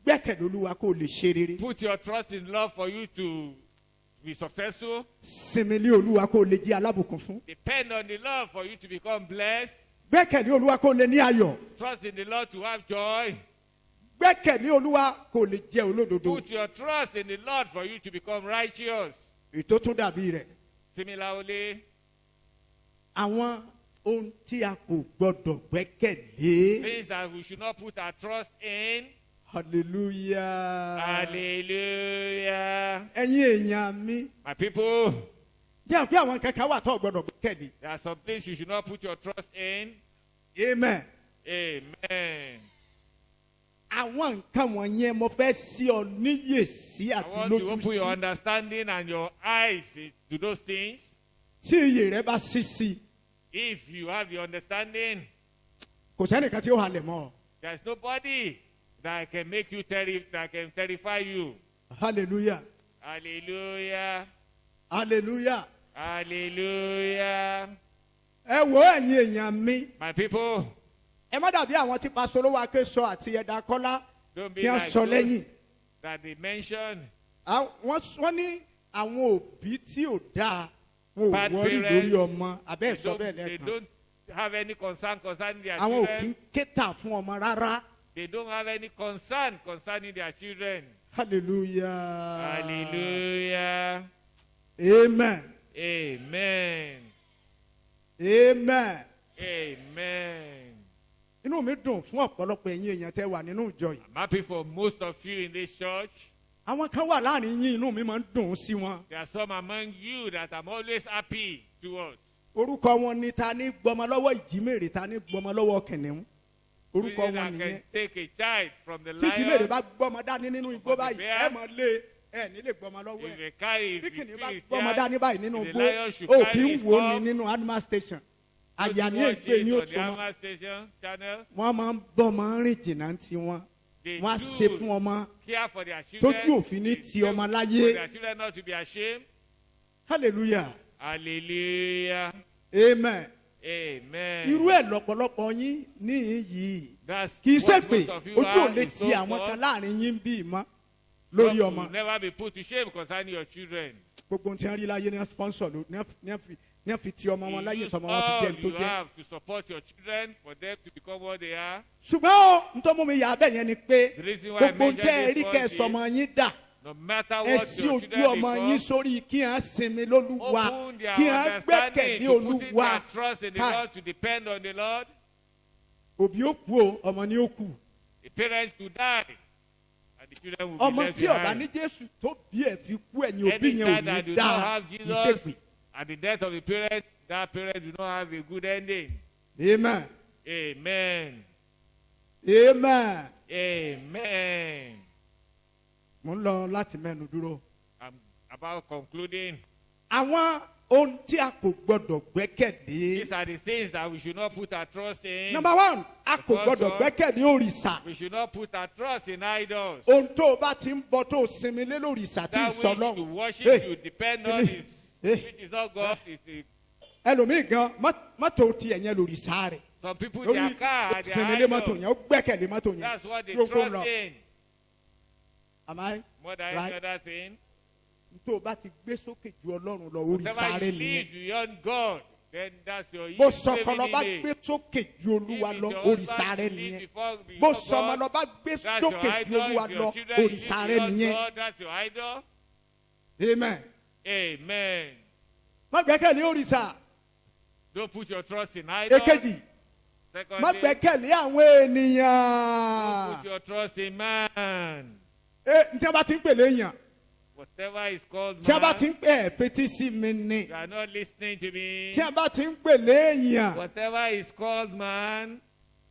S1: Gbẹ́kẹ̀lé olúwa kó o lè ṣe rere.
S2: Put your trust in love for you to be successful.
S1: Sinmi lé olúwa kó o lè jẹ́ alábùkún fún.
S2: Depend on the Lord for you to become blessed.
S1: Gbẹ́kẹ̀lé olúwa kó o lè ní ayọ̀.
S2: Trust in the Lord to have joy.
S1: Gbẹ́kẹ̀lé olúwa kó o lè jẹ́ olódodo.
S2: Put your trust in the Lord for you to become righteous.
S1: Ètò tún dàbí rẹ̀.
S2: Similarly,
S1: Àwọn ohun tí a kò gbọdọ̀ gbẹ́kẹ̀lé.
S2: things that we should not put our trust in.
S1: Hallelujah.
S2: Hallelujah.
S1: Ẹ̀yin èèyàn mi.
S2: My people,
S1: Jẹ́ pé àwọn kankan wà tó gbọdọ̀ gbẹ́kẹ̀lé.
S2: there are some things you should not put your trust in.
S1: Amen.
S2: Amen.
S1: Àwọn nǹkan wọ̀nyẹn mo fẹ́ sí ọ níyèsí
S2: I
S1: àti
S2: want to
S1: lójú
S2: open your
S1: sí.
S2: understanding and your eyes to those things.
S1: Tí iyè rẹ bá ṣí sí,
S2: If you have the understanding,
S1: kò sẹ́nìkan tí ó halẹ̀ mọ́ ọ.
S2: there's nobody that can make you that can terrify you.
S1: Hallelujah.
S2: Hallelujah.
S1: Hallelujah.
S2: Hallelujah.
S1: Ẹ wo ẹ̀yin èèyàn mi.
S2: My people,
S1: Ẹ má dàbí àwọn tí Pásítọ̀ Olówó Aké sọ àti Ẹ̀dá Kọ́lá
S2: don't be
S1: tí wọ́n
S2: like
S1: sọ lẹ́yìn.
S2: those that they mentioned.
S1: Wọ́n ní àwọn òbí tí ò dáa wọn ò
S2: Bad
S1: wọ́rí
S2: parents,
S1: lórí ọmọ. Àbẹ́
S2: They
S1: ẹ̀sọ́ bẹ́ẹ̀
S2: they
S1: lẹ́ẹ̀kan.
S2: don't have any concern concerning their
S1: Àwọn ò kí
S2: children.
S1: ń kéta fún ọmọ rárá.
S2: They don't have any concern concerning their children.
S1: Hallelujah.
S2: Hallelujah.
S1: Amen.
S2: Amen.
S1: Amen.
S2: Amen.
S1: Inú mi dùn fún ọ̀pọ̀lọpọ̀ ẹ̀yin èèyàn tẹ́ wà nínú ìjọ yìí.
S2: I'm happy for most of you in this church.
S1: Àwọn kan wà láàrin yín inú mi máa ń dùn sí wọn.
S2: There are some among you that I'm always happy towards.
S1: Orúkọ wọn ni ta ní gbọmọ lọ́wọ́ ìjímèrè ta ní gbọmọ lọ́wọ́ kìnìún. Orúkọ
S2: Meaning
S1: wọn
S2: I
S1: nìyẹn.
S2: can take a child from the
S1: Tí ìjímèrè
S2: lion.
S1: bá gbọmọ dání nínú igbó
S2: From the
S1: báyìí,
S2: bear.
S1: ẹ mọ̀ lé ẹ nílé gbọmọ lọ́wọ́
S2: If
S1: ẹ̀.
S2: they carry,
S1: Bí
S2: if
S1: kìnìún
S2: you
S1: bá
S2: feel
S1: gbọmọ
S2: scared,
S1: dání báyìí nínú
S2: the
S1: igbó,
S2: lion should
S1: o kì
S2: carry
S1: í
S2: his
S1: wo
S2: cub.
S1: ni nínú animal station.
S2: Go to
S1: Àyà ní
S2: watch
S1: ègbé
S2: it
S1: ní
S2: on
S1: òtún
S2: the
S1: wọn.
S2: Alma Station channel.
S1: Wọ́n máa ń bọ́mọ rìn jìnnà ti wọn.
S2: They
S1: Wọ́n á
S2: do
S1: ṣe fún ọmọ.
S2: care for their children.
S1: Tójú òfin ní
S2: They
S1: ti
S2: care
S1: ọmọ
S2: for
S1: láyé.
S2: their children not to be ashamed.
S1: Hallelujah.
S2: Hallelujah.
S1: Amen.
S2: Amen.
S1: Irú ẹ̀ lọ́pọ̀lọpọ̀ yín níhìn yìí.
S2: That's
S1: Kì í ṣe
S2: what
S1: pé
S2: most of you
S1: ojú ò
S2: are.
S1: lè
S2: It's
S1: ti
S2: so
S1: àwọn
S2: false.
S1: kan láàrin yín bí mọ́ lórí
S2: God
S1: ọmọ.
S2: will never be put to shame concerning your children.
S1: Gbogbo ohun tí wọ́n rí láyé ní sponsor ló ní wọ́n fi ti ọmọ wọn láyé
S2: You use
S1: sọmọ wọn fi
S2: all
S1: jẹ́ ní tó
S2: you
S1: jẹ́.
S2: have to support your children for them to become what they are.
S1: Ṣùgbọ́n ó ń tó mú mi yà á bẹ̀ yẹn ni pé
S2: The reason why I
S1: gbogbo ohun tẹ́ ẹ
S2: mention
S1: rí
S2: this
S1: kẹ́ ẹ
S2: point is,
S1: sọmọ yín dà.
S2: No matter
S1: Ẹ
S2: what
S1: sí
S2: your
S1: ojú
S2: children
S1: ọmọ yín
S2: become,
S1: sórí kí hàn sinmi lólúwa
S2: open their
S1: kí hàn gbẹ́kẹ̀lé
S2: understanding to putting
S1: olúwa.
S2: their trust in the
S1: Hi.
S2: Lord, to depend on the Lord.
S1: Òbí ó kú o, ọmọ ni ó kù.
S2: The parents to die, and the children will be
S1: Ọmọ
S2: left
S1: tí ọ̀bá ní
S2: behind.
S1: Jésù tó bí ẹ̀ fi kú ẹ̀yìn òbí
S2: Any
S1: yẹn ò
S2: child that
S1: ní
S2: do not
S1: dáa
S2: have
S1: kì í
S2: Jesus
S1: ṣègbè.
S2: at the death of the parent, that parent do not have a good ending.
S1: Amen.
S2: Amen.
S1: Amen.
S2: Amen.
S1: Mo ń lọ láti mẹ́nu dúró.
S2: I'm about concluding.
S1: Àwọn ohun tí a kò gbọdọ̀ gbẹ́kẹ̀lé.
S2: These are the things that we should not put our trust in.
S1: Number one, a kò
S2: First
S1: gbọdọ̀
S2: one,
S1: gbẹ́kẹ̀lé òrìṣà.
S2: We should not put our trust in idols.
S1: Ohun tó o bá ti ń bọ tó o sinmi lé lórìṣà tí
S2: That
S1: ì sọ
S2: which you
S1: lọ́run.
S2: worship, you depend on
S1: Hey.
S2: is
S1: Hey.
S2: which is not God. Is
S1: Ẹlòmíì gan mọ́tò tiẹ̀ yẹn lórìṣà rẹ̀.
S2: some people
S1: Lórí
S2: their car,
S1: sinmi
S2: their
S1: lé mọ́tò
S2: idols.
S1: yẹn, ó gbẹ́kẹ̀lé mọ́tò yẹn.
S2: That's what they
S1: Yóò kó
S2: trust
S1: lọ.
S2: in.
S1: Am I
S2: More than
S1: right?
S2: any other thing.
S1: Tó o bá ti gbé sókè ju Ọlọ́run lọ, òrìṣà
S2: Whatever
S1: rẹ̀
S2: you
S1: nìyẹn.
S2: live beyond God, then that's your
S1: Bó
S2: evil
S1: sọkọ lọ bá
S2: living
S1: gbé
S2: image.
S1: sókè ju Olúwa
S2: If
S1: lọ,
S2: it's your
S1: òrìṣà
S2: husband
S1: rẹ̀
S2: you live
S1: nìyẹn.
S2: before
S1: Bó
S2: God,
S1: sọmọ lọ bá gbé
S2: that's your
S1: sókè ju
S2: idol.
S1: Olúwa
S2: If
S1: lọ,
S2: your children live
S1: òrìṣà rẹ̀
S2: beyond
S1: nìyẹn.
S2: God, that's your idol.
S1: Amen.
S2: Amen.
S1: Má gbẹ́kẹ̀lé òrìṣà.
S2: Don't put your trust in idols.
S1: Èkejì, má
S2: Secondly,
S1: gbẹ́kẹ̀lé àwọn
S2: don't
S1: ènìyàn.
S2: put your trust in man.
S1: Tí a bá ti ń pèlè èèyàn,
S2: Whatever is called
S1: tí a bá ti
S2: man,
S1: ń pè ẹ́ fetí sí mi ni.
S2: you are not listening to me.
S1: Tí a bá ti ń pèlè èèyàn,
S2: Whatever is called man,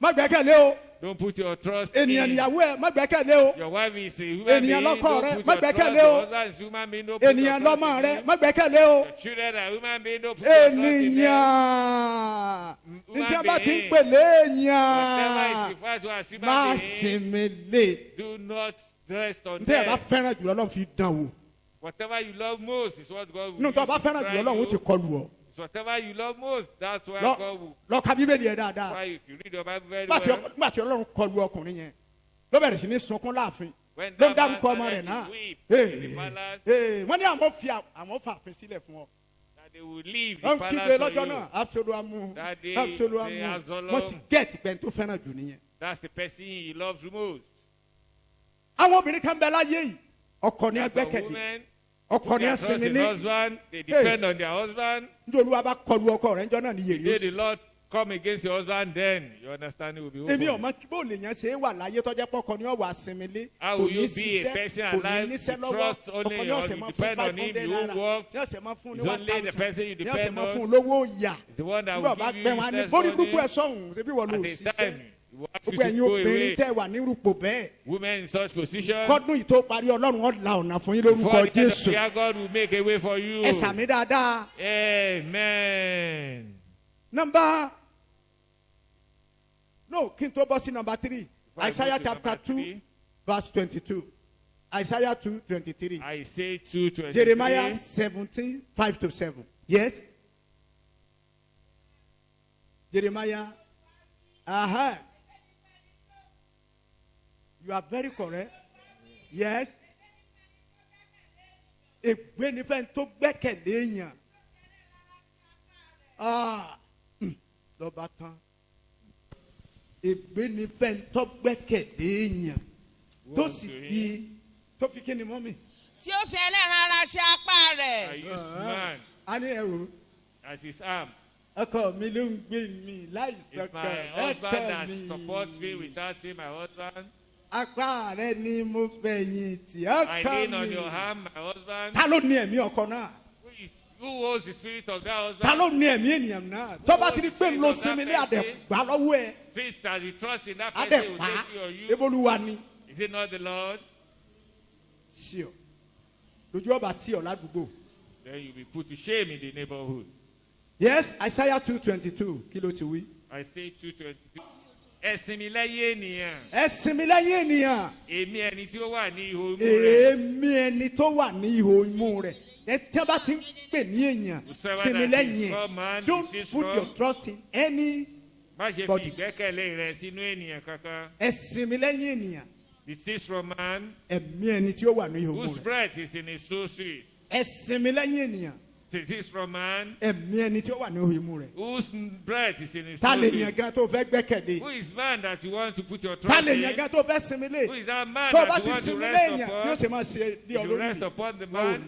S1: má gbẹ́kẹ̀lé o.
S2: don't put your trust
S1: Ènìyàn
S2: in.
S1: níyàwó ẹ̀, má gbẹ́kẹ̀lé o.
S2: Your wife is a human
S1: Ènìyàn
S2: being.
S1: lọ́kọ
S2: Don't
S1: rẹ,
S2: put
S1: má
S2: your trust.
S1: gbẹ́kẹ̀lé
S2: Your
S1: o.
S2: husband is a human being. Don't put your
S1: Ènìyàn
S2: trust
S1: lọ́mọ
S2: in
S1: rẹ,
S2: him.
S1: má gbẹ́kẹ̀lé o.
S2: Your children are human beings. Don't put your trust in them.
S1: Ènìyàn.
S2: Human
S1: Tí a bá ti ń
S2: being.
S1: pèlè
S2: Whatever is
S1: èèyàn,
S2: referred to as
S1: má
S2: human being,
S1: sinmi lé.
S2: do not rest on
S1: Tí a bá
S2: them.
S1: fẹ́ràn jùlọ lọ́n fi dán wò.
S2: Whatever you love most is what God will
S1: Nínú
S2: use
S1: tó a bá
S2: to
S1: fẹ́ràn
S2: try
S1: jùlọ lọ́n ó ti
S2: you.
S1: kọlù ọ.
S2: It's whatever you love most, that's why
S1: Lọ
S2: God will
S1: lọ ka Bíbélì ẹ̀ dáadáa.
S2: try you. If you read your Bible very
S1: Nígbà
S2: well,
S1: tí Ọlọ́run kọlù ọkùnrin yẹn, ló bẹ̀rẹ̀ sí ní sunkún láàfin.
S2: when
S1: Ló ń
S2: that man
S1: dárúkọ ọmọ
S2: started
S1: rẹ̀ náà.
S2: to weep in the palace,
S1: Wọ́n ní àwọn fàáfin sílẹ̀ fún ọ.
S2: that they will leave the
S1: Wọ́n kígbe
S2: palace for
S1: lọ́jọ́
S2: you.
S1: náà, Absalomu,
S2: That day,
S1: Absalomu.
S2: say, Absalom.
S1: Wọ́n ti gẹ̀ẹ́tì pẹ́ tó fẹ́ràn jù nìyẹn.
S2: That's the person he loves the most.
S1: Àwọn obìnrin kan bẹ láyé yìí, ọkọ ní
S2: As for
S1: ẹgbẹ́kẹ̀lé,
S2: women,
S1: ọkọ ní
S2: their trust
S1: ẹsinmi
S2: in
S1: ní.
S2: husband, they depend on their husband.
S1: Nítorí Olúwa bá kọlù ọkọ rẹ̀ ńjọ́ náà ní
S2: The
S1: yèrè
S2: day
S1: oṣù.
S2: the Lord come against your husband, then your understanding will be
S1: Èmi
S2: over.
S1: ọmọ bó lè yàn ṣe é wà láyé tọ́jẹ́ pọ́kọ ní ọ̀wà sinmi lé.
S2: How
S1: Kò
S2: will
S1: ní
S2: you be a
S1: ṣiṣẹ́,
S2: person
S1: kò ní
S2: alive?
S1: níṣẹ́
S2: You
S1: lọ́wọ́.
S2: trust only
S1: Ọkọ ní
S2: on-
S1: ọ̀sẹ̀
S2: you
S1: máa fún
S2: depend on him,
S1: 500
S2: you won't
S1: naira.
S2: work.
S1: Ní ọ̀sẹ̀ máa fún ní
S2: It's
S1: 1,000.
S2: only the person you
S1: Ní ọ̀sẹ̀
S2: depend
S1: máa
S2: on.
S1: fún lówó ìyà.
S2: It's the one that
S1: Nígbà
S2: will
S1: bá
S2: give
S1: pẹ́
S2: you
S1: wọn ní
S2: useless
S1: bórí
S2: money.
S1: burúkú ẹ̀ sọ̀hún ṣebí wọ́n ló
S2: At the
S1: ṣiṣẹ́.
S2: time, you want
S1: Gbogbo
S2: to
S1: ẹ̀yin
S2: go
S1: obìnrin
S2: away.
S1: tẹ́ wà nírúpò bẹ́ẹ̀.
S2: Women in such position,
S1: Kọ́dún yìí tó parí Ọlọ́run ó la ọ̀nà fún yín lórúkọ
S2: before the end of the
S1: Jésù.
S2: year, God will make a way for you.
S1: Ẹ sàmì dáadáa.
S2: Amen.
S1: Kí n tó bọ́ sí number 3.
S2: Before I
S1: Isaiah
S2: go to
S1: chapter
S2: number
S1: 2
S2: 3.
S1: verse 22. Isaiah 2:23.
S2: I say 2:23.
S1: Jeremiah 17:5-7. Yes. Jeremiah. You are very correct. Yes. Ègbé ni fẹ́ni tó gbẹ́kẹ̀lé èèyàn. Lọ́ba tán. Ègbé ni fẹ́ni tó gbẹ́kẹ̀lé èèyàn. Tó sì fi kí ni mọ́ mi?
S4: tí ó fi ẹlẹ́ran ara ṣe apá
S2: I
S4: rẹ̀.
S2: use man
S1: A ní ẹrù.
S2: as his arm.
S1: Ọkọ mi ló ń gbé mi láì
S2: It's my
S1: sọkàn.
S2: husband
S1: Ẹ̀kọ́
S2: that
S1: mi.
S2: supports me without him, my husband.
S1: Apá rẹ ni mo fẹ̀yìn tì.
S2: I
S1: Ọkọ
S2: lean on
S1: mi.
S2: your arm, my husband.
S1: Ta ló ní ẹ̀mí ọkọ náà?
S2: Who holds the spirit of that
S1: Ta
S2: husband?
S1: ló ní ẹ̀mí ènìyàn náà? Tọ́ba ti di pé ń lo sinmi ní àdẹ̀gbà lọ́wọ́ ẹ̀.
S2: Since that you trust in that person, will
S1: Àdẹ̀pá.
S2: take you or you.
S1: Ebólúwa ni.
S2: Is it not the Lord?
S1: Ṣé o? Lójú ọba tí ọ̀ ládùúgbò.
S2: Then you'll be put to shame in the neighborhood.
S1: Yes, Isaiah 2:22. Kí ló ti wí?
S2: I say 2:22. Ẹ̀sìn mi lẹ́yìn ènìyàn.
S1: Ẹ sinmi lẹ́yìn ènìyàn.
S2: Èmi ẹni tí ó wà ní ihò imú rẹ̀.
S1: Èmi ẹni tó wà ní ihò imú rẹ̀. Ẹ tí a bá ti ń pè ní èèyàn. Sinmi lẹ́yìn ẹ̀. Don't put your trust in any.
S2: Má ṣe
S1: Body.
S2: fi ìgbẹ́kẹ̀lé rẹ̀ sínú ènìyàn kankan.
S1: Ẹ sinmi lẹ́yìn ènìyàn.
S2: Desist from man
S1: Ẹ̀mí ẹni tí ó wà ní ihò imú
S2: whose
S1: rẹ̀.
S2: breath is in his soul street.
S1: Ẹ sinmi lẹ́yìn ènìyàn.
S2: Desist from man
S1: Ẹ̀mí ẹni tí ó wà ní ihò imú rẹ̀.
S2: whose breath is in his
S1: Ta
S2: soul
S1: lè yàn
S2: street.
S1: gan tó fẹ́ gbẹ́kẹ̀lé?
S2: Who is man that you want to put your
S1: Ta
S2: trust
S1: lè yàn
S2: in?
S1: gan tó fẹ́ sinmi lé?
S2: Who is that man
S1: Tó o bá
S2: that
S1: ti
S2: you want to
S1: sinmi lé
S2: rest
S1: èèyàn yóò
S2: upon?
S1: ṣe máa ṣe ní
S2: If you
S1: olórí
S2: rest
S1: mi.
S2: upon the
S1: Báwo
S2: man,
S1: ni?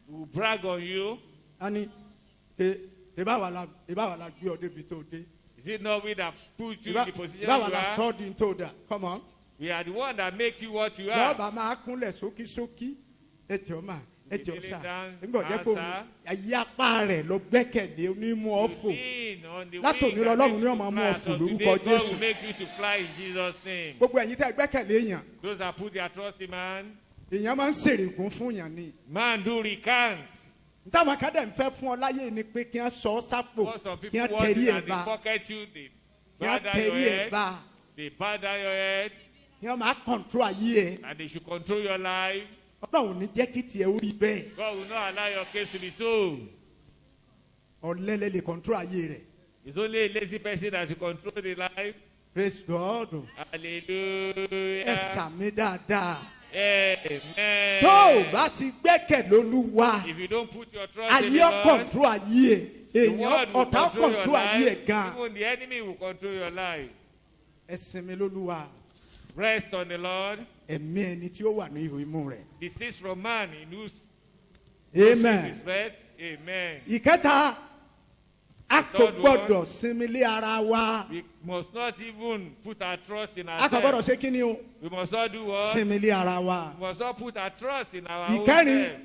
S2: who will brag on you.
S1: A ní ìbáwá la gbé ọ débi tó dé.
S2: Is it not we that put you in the position you
S1: Ìbáwá la
S2: are?
S1: sọ ọ́ di tó dà. Come on.
S2: We are the one that make you what you are.
S1: Lọ́ọ̀bà máa kúnlẹ̀ sókísókí. Ẹ jọ̀ọ́ mà ẹ jọ sá nígbà jẹ́ pé ayé apá rẹ̀ lọ gbẹ́kẹ̀lé onímú ọ̀fọ̀ látòní lọ́lọ́run ní ọmọ mú ọ̀fọ̀ lórúkọ Jésù. Gbogbo ẹ̀yin tẹ́ gbẹ́kẹ̀lé èèyàn.
S2: Those that put their trust in man.
S1: Èèyàn máa ń ṣèrègùn fún yàn ni.
S2: Man do recant.
S1: Táwọn akadé ń fẹ́ fún ọ láyé ni pé kí wọ́n sọ ọ́ sápò kí wọ́n tẹ̀rí ẹ̀ bá kí wọ́n tẹ̀rí ẹ̀ bá
S2: they bow down your head.
S1: kí wọ́n máa control ayé ẹ̀.
S2: And they should control your life.
S1: Ọlọ́run ní jẹ́ kí tiẹ̀ ó rí bẹ́ẹ̀.
S2: God will not allow your case to be so.
S1: Ọ̀lẹ́lẹ̀ lè control ayé rẹ̀.
S2: It's only a lazy person that will control the life.
S1: Praise God.
S2: Hallelujah.
S1: Ẹ sàmì dáadáa.
S2: Amen.
S1: Tó o bá ti gbẹ́kẹ̀ lÓlúwa,
S2: If you don't put your trust in
S1: ayé
S2: the
S1: ó
S2: Lord,
S1: control ayé ẹ̀.
S2: the
S1: Èèyàn
S2: world will
S1: ọ̀tá
S2: control your
S1: control ayé ẹ̀
S2: life.
S1: gan.
S2: Even the enemy will control your life.
S1: Ẹ sinmi lÓlúwa.
S2: Rest on the Lord.
S1: Ẹ̀mí ẹni tí ó wà ní ihò imú rẹ̀.
S2: Desist from man in whose
S1: Amen.
S2: his breath. Amen.
S1: Ìkẹta, a kò gbọdọ̀ sinmi lé ara wa.
S2: We must not even put our trust in
S1: A kò gbọdọ̀
S2: ourselves.
S1: ṣe kí ni o?
S2: We must not do what?
S1: Sinmi lé ara wa.
S2: We must not put our trust in our own
S1: Ìkẹrin,
S2: self.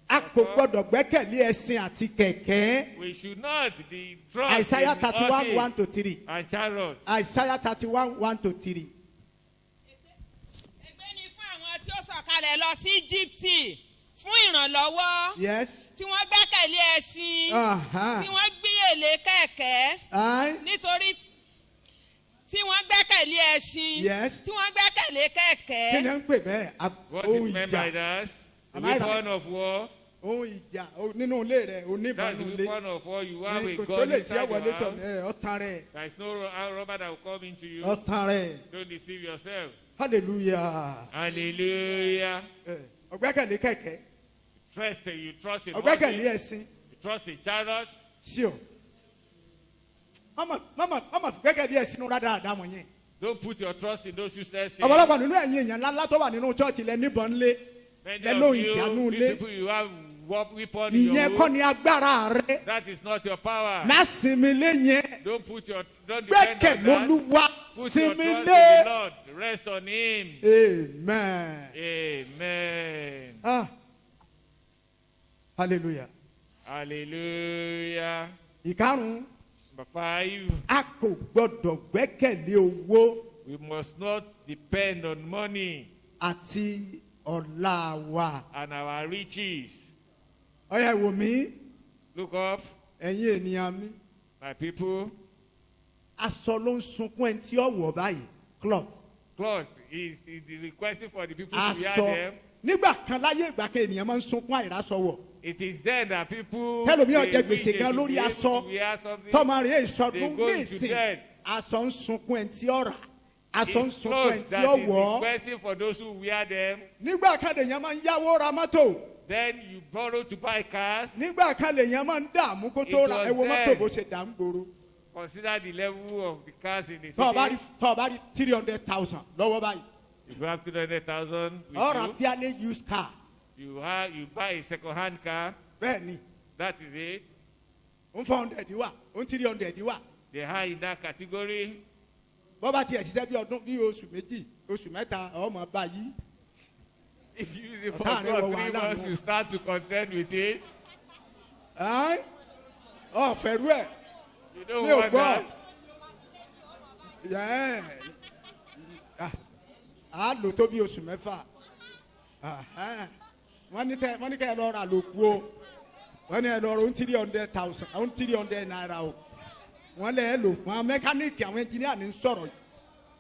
S1: a kò gbọdọ̀ gbẹ́kẹ̀lé ẹṣin àti kẹ̀kẹ́.
S2: We should not be trust
S1: Isaiah
S2: in
S1: 31, 1
S2: horses
S1: to 3.
S2: and chariots.
S1: Isaiah 31, 1 to 3.
S4: Ègbé ni fún àwọn tí ó sọ̀kalẹ̀ lọ sí Íjíbítì fún ìrànlọ́wọ́.
S1: Yes.
S4: Tí wọ́n gbẹ́kẹ̀lé ẹṣin.
S1: Uh-huh.
S4: Tí wọ́n gbíyèlé kẹ̀kẹ́.
S1: Aye.
S4: Nítorí tí wọ́n gbẹ́kẹ̀lé ẹṣin.
S1: Yes.
S4: Tí wọ́n gbẹ́kẹ̀lé
S1: Kí ni
S4: kẹ̀kẹ́.
S1: ń pè bẹ́ẹ̀?
S2: What
S1: Ohun
S2: is meant by
S1: ìjà.
S2: that? The
S1: Am I right?
S2: weapon of war.
S1: Ohun ìjà nínú ilé rẹ̀
S2: That's
S1: oníbànú
S2: the
S1: ilé.
S2: weapon of war. You have a
S1: Kò
S2: gun
S1: sólè tí ẹ
S2: inside
S1: wọlé
S2: your
S1: tọ̀
S2: house.
S1: ọ̀tàn rẹ̀.
S2: There is no robber that will come into you.
S1: Ọ̀tàn rẹ̀.
S2: Don't deceive yourself.
S1: Hallelujah.
S2: Hallelujah.
S1: Ọ̀gbẹ́kẹ̀lé kẹ̀kẹ́.
S2: You trust in
S1: Ọ̀gbẹ́kẹ̀lé
S2: horses.
S1: ẹṣin.
S2: You trust in chariots.
S1: Sure. Mama gbẹ́kẹ̀lé ẹṣin rádà àdámọ̀ yẹn.
S2: Don't put your trust in those useless things.
S1: Ọ̀pọ̀lọpọ̀ nínú ẹ̀yin èèyàn ńláńlá tó wà nínú chọ́ọ̀chì lẹ níbọn ńlé.
S2: Many
S1: Lẹ
S2: of
S1: lóhùn ìjànú
S2: you,
S1: ilé.
S2: these people, you have weapon in your
S1: Ìyẹn kọ́
S2: home.
S1: ni agbára rẹ.
S2: That is not your power.
S1: Má sinmi lé yẹn.
S2: Don't depend
S1: Gbẹ́kẹ̀
S2: on that.
S1: lÓlúwa.
S2: Put your
S1: Sinmi
S2: trust in
S1: lé.
S2: the Lord. Rest on Him.
S1: Amen.
S2: Amen.
S1: Hallelujah.
S2: Hallelujah.
S1: Ìkarùn-ún,
S2: Number 5,
S1: a kò gbọdọ̀ gbẹ́kẹ̀lé owó
S2: we must not depend on money
S1: àti ọ̀la wa.
S2: and our riches.
S1: Ọ̀yá wò mí,
S2: Look up,
S1: ẹ̀yin ènìyàn mi.
S2: my people.
S1: Aṣọ ló ń sunkún ẹni tí ó wọ̀ báyìí. Cloth.
S2: Cloth is requesting for the people to wear
S1: Aṣọ.
S2: them.
S1: Nígbà kan láyé ìgbà kan ènìyàn máa ń sunkún àìrásọwọ̀.
S2: It is then that people
S1: Tẹ́lómi
S2: they
S1: ọ̀jẹ̀
S2: wish
S1: gbèsè
S2: they
S1: gan
S2: should
S1: lórí
S2: be able
S1: aṣọ.
S2: to wear something.
S1: Tọ́mọ rẹ̀
S2: They
S1: ìsọdún
S2: go
S1: ní
S2: into
S1: ìsìn.
S2: debt.
S1: Aṣọ ń sunkún ẹni tí ó rà. Aṣọ ń
S2: It's
S1: sunkún
S2: clothes
S1: ẹni tí
S2: that
S1: ó
S2: is
S1: wọ̀.
S2: requesting for those who wear them.
S1: Nígbà kan lèèyàn máa ń yáwó ra mọ́tò.
S2: Then you borrow to buy cars.
S1: Nígbà kan lèèyàn máa ń dààmú kó tó
S2: It
S1: ra
S2: was
S1: ẹwọ mọ́tò
S2: then.
S1: bó ṣe dà ń gbòòrò.
S2: Consider the level of the cars in the city.
S1: Tọ́ ọ bá rí 300,000 lọ́wọ́ báyìí.
S2: If you have 200,000 with
S1: Ọ̀rọ̀
S2: you,
S1: fairly used car.
S2: you buy a second-hand car.
S1: Bẹ́ẹ̀ ni,
S2: That is it.
S1: ó ń 400 wà, ó ń 300 wà.
S2: They are in that category.
S1: Bọ́ bá tiẹ̀ ṣiṣẹ́ bí ọdún bí oṣù méjì, oṣù mẹ́ta, ọmọ báyìí.
S2: If you use it for
S1: Ọ̀tá rẹ̀ wọ
S2: 3
S1: wàhálà
S2: months,
S1: nù.
S2: you start to contend with it.
S1: Ọ̀fẹ́rú ẹ̀.
S2: You don't
S1: Mi ò
S2: want
S1: gbọ́.
S2: that.
S1: Yẹ́n. A lò tó bí oṣù mẹ́fà. Wọ́n ní kẹ́ ẹ lọ rà lóku o. Wọ́n ní ẹ lọ rà ó ń 300,000, ó ń 300 naira o. Wọ́n lẹ̀ ẹ́ lò fún àwọn mẹkáníìkì àwọn ẹnjìníà ní sọ̀rọ̀ yìí.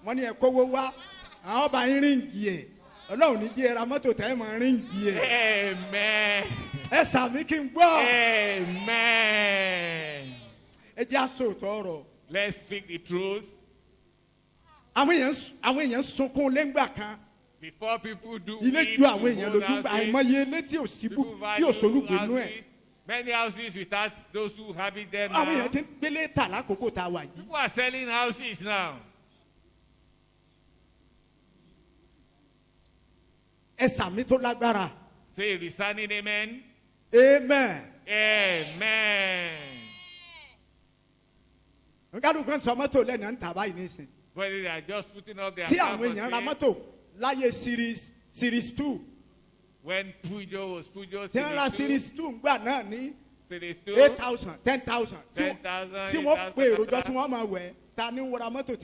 S1: Wọ́n ní ẹ kówó wá. Àwọn ọba ń ríǹgì ẹ̀. Ọlọ́run ní jí ẹ ra mọ́tò tẹ́ ẹ mọ̀ ríǹgì ẹ̀.
S2: Amen.
S1: Ẹ sàmí kí n gbọ́.
S2: Amen.
S1: Ẹ jẹ́ àsòótọ́ ọ̀rọ̀.
S2: Let's speak the truth.
S1: Àwọn èèyàn sunkún lẹ́ngbà kan.
S2: Before people do
S1: Ilé
S2: weep
S1: ju
S2: to
S1: àwọn èèyàn
S2: hold
S1: lójú.
S2: houses,
S1: Àìmọye ilé tí ò síbú
S2: people
S1: tí ò
S2: value
S1: solúgbò inú ẹ̀.
S2: houses. Many houses without those who habit them
S1: Àwọn
S2: now.
S1: èèyàn ti ń gbélé tà lákòókò tá a wà yìí.
S2: People are selling houses now.
S1: Ẹ sàmí tó lágbára.
S2: Say a resounding amen.
S1: Amen.
S2: Amen.
S1: Nkádùn kan sọ mọ́tò lẹ́nu ń tà báyìí nísìn.
S2: But they are just putting up their
S1: Tí
S2: car
S1: àwọn
S2: for
S1: èèyàn ra
S2: sale.
S1: mọ́tò láyé series 2.
S2: When Pujo was Pujo
S1: tí wọ́n ra
S2: Series
S1: series 2 gbà náà ní
S2: 2,
S1: 8,000 10,000
S2: 10,000,
S1: tí wọ́n pe èròjọ
S2: 8,000.
S1: tí wọ́n máa wẹ̀ ta ni ra mọ́tò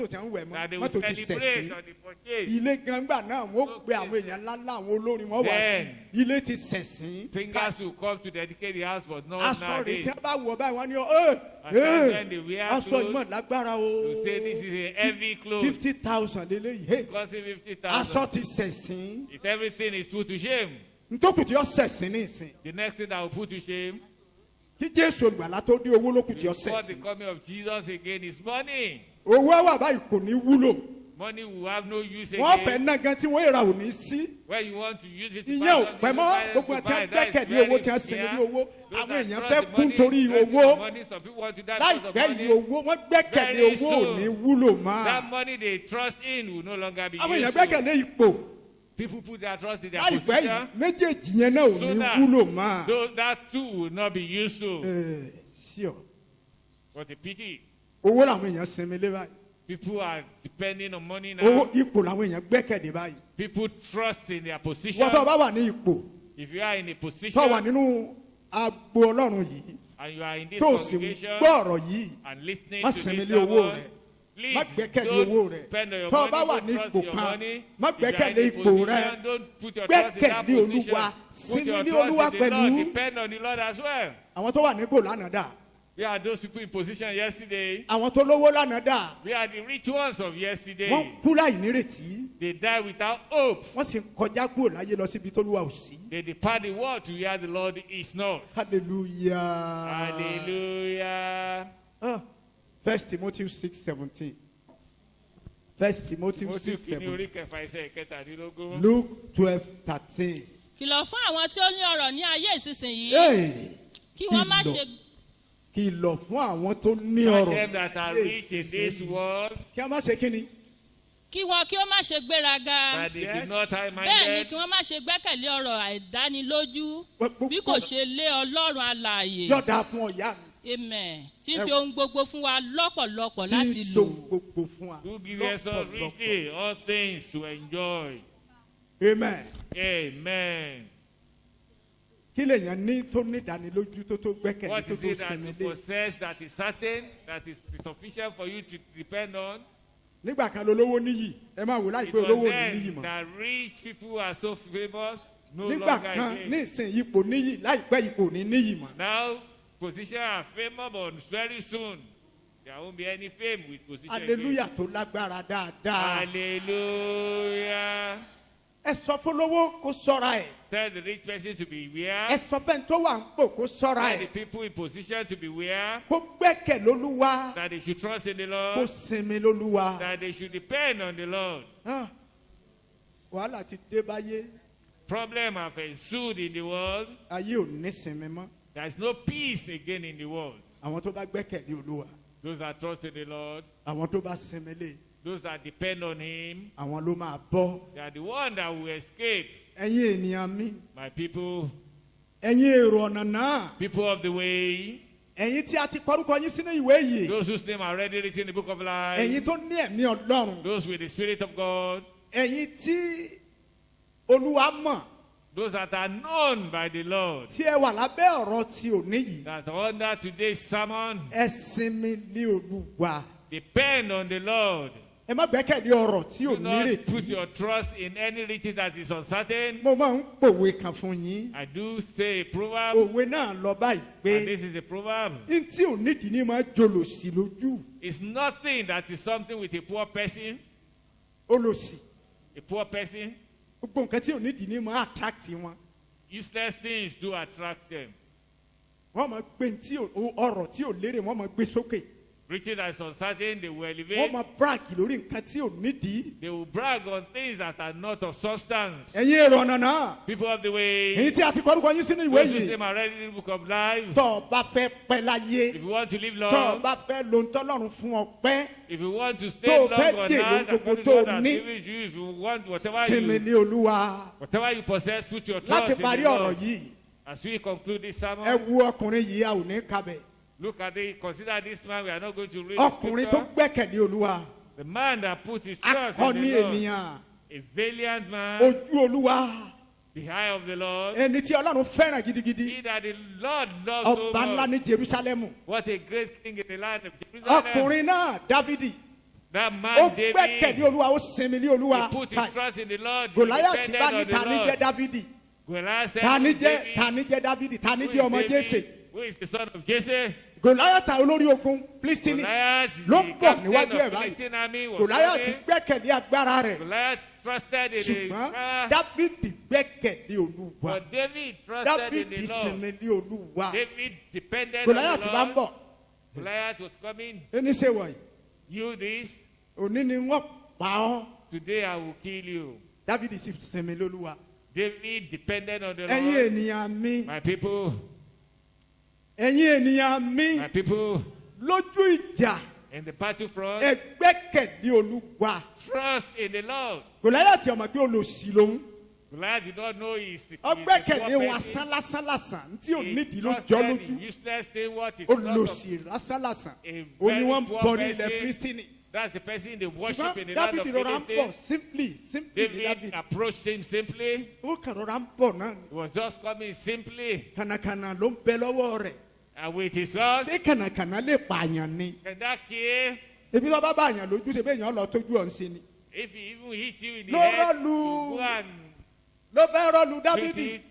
S1: tẹ̀ ń wẹ̀
S2: that they
S1: mọ́
S2: will
S1: mọ́tò ti
S2: celebrate
S1: sẹ̀sìn
S2: on the purchase.
S1: ilé gangbà náà wọ́n pe àwọn èèyàn ńláńlá àwọn olórin wọn wá sí
S2: Then,
S1: ilé ti sẹ̀sìn
S2: Singers will come to dedicate the house, but not
S1: aṣọ rẹ̀
S2: nowadays.
S1: tí wọ́n bá wọ̀ báyìí wọ́n ní
S2: And then they wear
S1: aṣọ
S2: clothes
S1: ìmọ̀ lágbára o
S2: to say this is a heavy clothes.
S1: 50,000 lélẹ́yìí
S2: Costing
S1: aṣọ
S2: 50,000.
S1: ti sẹ̀sìn
S2: If everything is put to shame,
S1: ntòkù tí ó sẹ̀sìn ní ìsìn
S2: the next thing that will put to shame
S1: kí Jésù olùgbàlà tó dé owó lókù tí ó
S2: before the
S1: sẹ̀sìn
S2: coming of Jesus again is money.
S1: owó wà báyìí kò ní wúlò
S2: Money will have no use
S1: wọ́n fẹ́
S2: again.
S1: ná gan tí wọ́n èrà ò ní sí.
S2: Where you want to use it to
S1: ìyẹn
S2: buy
S1: ò
S2: something,
S1: pẹ́
S2: you
S1: mọ́
S2: buy it
S1: gbogbo
S2: to
S1: àti
S2: buy. That is
S1: gbẹ́kẹ̀lé
S2: very
S1: owó tí wọ́n sinmi
S2: clear.
S1: ní owó
S2: Those
S1: àwọn
S2: that
S1: èèyàn
S2: trust
S1: fẹ́
S2: the
S1: kú
S2: money,
S1: nítorí
S2: trust the
S1: owó
S2: money. Some people want to die because of
S1: láìpẹ́
S2: money.
S1: yìí owó wọ́n gbẹ́kẹ̀lé
S2: Very
S1: owó ò
S2: soon,
S1: ní wúlò
S2: That
S1: mọ́
S2: money they trust in will no longer be
S1: àwọn èèyàn
S2: useful.
S1: gbẹ́kẹ̀lé ipò
S2: People put their trust in their
S1: láìpẹ́
S2: position.
S1: yìí méjèèjì yẹn náà ò ní
S2: Sooner,
S1: wúlò mọ́.
S2: though that too will not be useful.
S1: Sure.
S2: What a pity.
S1: owó làwọn èèyàn sinmi lé báyìí
S2: People are depending on money
S1: owó
S2: now.
S1: ipò làwọn èèyàn gbẹ́kẹ̀lé báyìí
S2: People trust in their position.
S1: wọ́n tó bá wà ní ipò
S2: If you are in a
S1: tó wà
S2: position
S1: nínú agbo ọlọ́run yìí
S2: and you are in this
S1: tó sì ń
S2: congregation
S1: gbọ́ ọ̀rọ̀ yìí
S2: and listening
S1: má
S2: to
S1: sinmi
S2: this
S1: lé owó
S2: sermon,
S1: rẹ̀
S2: please
S1: má gbẹ́kẹ̀lé owó
S2: don't
S1: rẹ̀
S2: depend on your
S1: tó
S2: money.
S1: bá wà
S2: Don't
S1: ní
S2: trust
S1: ipò
S2: your
S1: kan
S2: money.
S1: má
S2: If you are in
S1: gbẹ́kẹ̀lé
S2: a
S1: ipò
S2: position,
S1: rẹ̀
S2: don't put your trust in that
S1: gbẹ́kẹ̀lé Olúwa
S2: position. Put
S1: sinmi
S2: your
S1: ní
S2: trust
S1: Olúwa
S2: in the Lord.
S1: pẹ̀lú
S2: Depend on the Lord as well.
S1: àwọn tó wà nípò lánàá dà
S2: We are those people in position yesterday.
S1: àwọn tó lówó lánàá dà
S2: We are the rich ones of
S1: wọ́n
S2: yesterday.
S1: kú láì nírètí
S2: They die without hope.
S1: wọ́n sì kọjá kúrò láyé lọ síbi tó lúwa ò sí.
S2: They depart the world to where the Lord is not.
S1: Hallelujah.
S2: Hallelujah.
S1: 1 Timothy 6:17. 1 Timothy
S2: Mo ti kí ní
S1: 6:17.
S2: orí kẹfà ẹsẹ̀ kẹtàdínlógún.
S1: Luke 12:13.
S3: kìlọ̀ fún àwọn tí ó ní ọ̀rọ̀ ní ayé ìsinsìnyí
S1: Hey,
S3: kí wọ́n má
S1: kìlọ̀.
S3: ṣe
S1: kìlọ̀ fún àwọn tó ní
S2: Tell
S1: ọrọ̀.
S2: them that are rich in this world,
S1: Kí a má ṣe kí ni?
S3: kí wọn kí ó má ṣe gbéraga
S2: that they
S1: Yes.
S2: be not
S3: bẹ́ẹ̀ ni
S2: high-minded.
S3: kí wọ́n má ṣe gbẹ́kẹ̀lé ọ̀rọ̀ àìdánilójú
S1: Gbogbo-
S3: bí kò ṣe lé ọlọ́run alààyè
S1: Yọ̀dà fún ọ̀yá mi.
S3: amen tí ń fi ohun gbogbo fún wa lọ́pọ̀lọpọ̀
S1: Tí
S3: láti
S1: ń
S3: lò
S1: so gbogbo fún wa.
S2: Who give us all richly all things to enjoy.
S1: Amen.
S2: Amen.
S1: Kí lèèyàn ní tó ní ìdánilójú tó gbẹ́kẹ̀lé
S2: What
S1: tó
S2: is
S1: tó
S2: it that
S1: sinmi
S2: you
S1: lé?
S2: possess that is certain, that is sufficient for you to depend on?
S1: Nígbà kan lolówó níyì. Ẹ máa wò
S2: It
S1: láìpẹ́
S2: was
S1: olówó ò ní níyì
S2: then
S1: mọ́.
S2: that rich people are so famous, no
S1: Nígbà
S2: longer
S1: kan ní
S2: again.
S1: ìsìn ipò níyì láìpẹ́ ipò ní níyì mọ́.
S2: Now, position are famous, but very soon there won't be any fame with position.
S1: Hallelujah tó lágbára dáadáa.
S2: Hallelujah.
S1: Ẹ sọ fún lówó kó sọ́ra ẹ̀.
S2: Tell the rich person to
S1: Ẹ
S2: beware.
S1: sọ fẹ́ni tó wà ń pò kó sọ́ra
S2: Tell the
S1: ẹ̀.
S2: people in position to beware.
S1: Kó gbẹ́kẹ̀ lólúwa.
S2: That they should trust in the
S1: Kó
S2: Lord.
S1: sinmi lólúwa.
S2: That they should depend on the Lord.
S1: Hàn, wàhálà ti dé báyé.
S2: Problem have ensued in the world.
S1: Ayé ò ní sinmi mọ́.
S2: There is no peace again in the world.
S1: Àwọn tó bá gbẹ́kẹ̀ lé olúwa.
S2: Those that trust in the Lord,
S1: Àwọn tó bá sinmi lé.
S2: those that depend on Him,
S1: Àwọn ló máa bọ́.
S2: they are the one that will escape.
S1: Ẹ̀yin ènìyàn mi.
S2: My people,
S1: Ẹ̀yin èrò ọ̀nà náà.
S2: people of the way,
S1: Ẹ̀yin tí a ti kọ́rúkọ yín sínú ìwé yìí.
S2: those whose name are already written in the book of life,
S1: Ẹ̀yin tó ní ẹ̀mí Ọlọ́run.
S2: those with the Spirit of God,
S1: Ẹ̀yin tí olúwa mọ̀.
S2: those that are known by the Lord,
S1: Tí ẹ wà lábẹ́ ọ̀rọ̀ tí ò níyì.
S2: that under today's sermon,
S1: Ẹ sinmi ní olúwa.
S2: depend on the Lord.
S1: Ẹ má gbẹ́kẹ̀lé ọ̀rọ̀ tí ò
S2: Do not
S1: nírètí.
S2: put your trust in any riches that is uncertain.
S1: Mo máa ń pòwe kan fún yín.
S2: I do say a proverb,
S1: Òwe náà lọ báyìí
S2: and
S1: pé
S2: this is a proverb.
S1: n tí ò nídìí ní máa jolòsì lójú.
S2: It's nothing that is something with a poor person.
S1: Olòsì.
S2: A poor person,
S1: Gbogbo nǹkan tí ò nídìí ní máa attract wọn.
S2: useless things do attract them.
S1: Wọ́n máa gbé ọ̀rọ̀ tí ò lérè wọ́n máa gbé sókè.
S2: Riches that is uncertain, they will
S1: Wọ́n
S2: elevate.
S1: máa brag lórí nǹkan tí ò nídìí.
S2: They will brag on things that are not of substance.
S1: Ẹ̀yin èrò ọ̀nà náà.
S2: People of the way,
S1: Èyí tí a ti kọ́rúkọ yín sínú ìwé
S2: those whose
S1: yìí.
S2: name are ready in the book of life.
S1: Tọ́ ọ bá fẹ́ pẹ́ láyé.
S2: If you want to live
S1: Tọ́ ọ
S2: long,
S1: bá fẹ́ lo ntọ́lọ́run fún ọ pẹ́.
S2: if you want to
S1: Tó
S2: stay
S1: o
S2: long
S1: fẹ́
S2: on
S1: jèrè
S2: earth,
S1: gbogbo
S2: according to
S1: tó
S2: what
S1: o
S2: has
S1: ní.
S2: given you, if you want
S1: Sinmi ní olúwa.
S2: whatever you possess, put your
S1: Láti
S2: trust in
S1: parí
S2: the
S1: ọ̀rọ̀
S2: Lord.
S1: yìí.
S2: As we conclude this
S1: Ẹ
S2: sermon,
S1: wo ọkùnrin yìí a ò ní kabẹ̀.
S2: look at it, consider this man. We are not going to read
S1: Ọkùnrin tó
S2: scripture.
S1: gbẹ́kẹ̀lé olúwa.
S2: The man that put his trust in
S1: Akọni
S2: the Lord,
S1: ènìyàn.
S2: a valiant man,
S1: Ojú olúwa.
S2: The eye of the Lord.
S1: ẹni tí ọlọ́run fẹ́ràn gidigidi.
S2: He that the Lord loves so
S1: ọba ńlá
S2: much.
S1: ní jerusalemu.
S2: What a great king in the land of Jerusalem.
S1: ọkùnrin náà dávidi.
S2: That
S1: ó
S2: man
S1: gbẹ́kẹ̀lé
S2: David.
S1: olúwa ó sinmi lé olúwa.
S2: He put his trust in the Lord. He
S1: gòláyàtì
S2: depended
S1: bá ní
S2: on the
S1: ta ní jẹ́
S2: Lord.
S1: dávidi.
S2: Goliath said,
S1: ta ní
S2: "Who is
S1: jẹ́
S2: David?
S1: ta ní jẹ́ dávidi ta ní
S2: Who
S1: jẹ́
S2: is
S1: ọmọ
S2: David?
S1: jésè.
S2: Who is the son of Jesse?"
S1: gòláyàtì olórí ogun plistini
S2: Goliath,
S1: ló
S2: the
S1: ń bọ̀
S2: captain
S1: níwájú
S2: of
S1: ẹ̀
S2: the
S1: báyìí.
S2: Philistine army, was
S1: gòláyàtì
S2: coming.
S1: gbẹ́kẹ̀lé agbára rẹ̀.
S2: Goliath trusted in the
S1: ṣùgbọ́n
S2: power,
S1: dávidi gbẹ́kẹ̀lé olúwa.
S2: but David trusted in
S1: dávidi
S2: the Lord.
S1: sinmi lé olúwa.
S2: David depended on
S1: gòláyàtì
S2: the
S1: bá ń
S2: Lord.
S1: bọ̀.
S2: Goliath was coming.
S1: ẹni ṣe wọ̀nyí.
S2: You this,
S1: òní ni wọ́n pa ọ́.
S2: today I will kill you.
S1: dávidi sì sinmi lé olúwa.
S2: David depended on the
S1: ẹ̀yin
S2: Lord.
S1: ènìyàn mi.
S2: My people,
S1: ẹ̀yin ènìyàn mi.
S2: my people,
S1: lójú ìjà
S2: in the battlefront,
S1: ẹ gbẹ́kẹ̀lé olúwa.
S2: trust in the Lord.
S1: gòláyàtì ọmọ pé olòṣì lòun.
S2: Goliath did not know he's
S1: ọgbẹ́kẹ̀lé wọn lásánlásán tí ò nídìí ló jọ lójú.
S2: useless thing what is not of-
S1: olòṣì lásánlásán.
S2: A
S1: ó ní
S2: very
S1: wọ́n ń
S2: poor
S1: borí ilẹ̀
S2: person.
S1: filistini.
S2: That's the person they worship
S1: ṣùgbọ́n
S2: in the land of
S1: dávidi rọra ń bọ̀
S2: Philistine.
S1: simply ní
S2: David
S1: dávidi.
S2: approached him simply.
S1: ó kàn rọra ń bọ̀ náà.
S2: He was just coming simply.
S1: kànàkànà ló ń bẹ lọ́wọ́ rẹ̀.
S2: And with his sword,
S1: ṣé kànàkànà lè pààyàn ni.
S2: and that kill,
S1: ebi lọ́ bá bá àyàn lójú ṣe bẹ́ẹ̀ yàn lọ tójú ọ̀hún sí ni.
S2: if he even hit you in the
S1: No
S2: head,
S1: rọ́ọ̀lù.
S2: you go and
S1: ló bẹ́ rọ́ọ̀lù
S2: beat
S1: dávidi.
S2: it.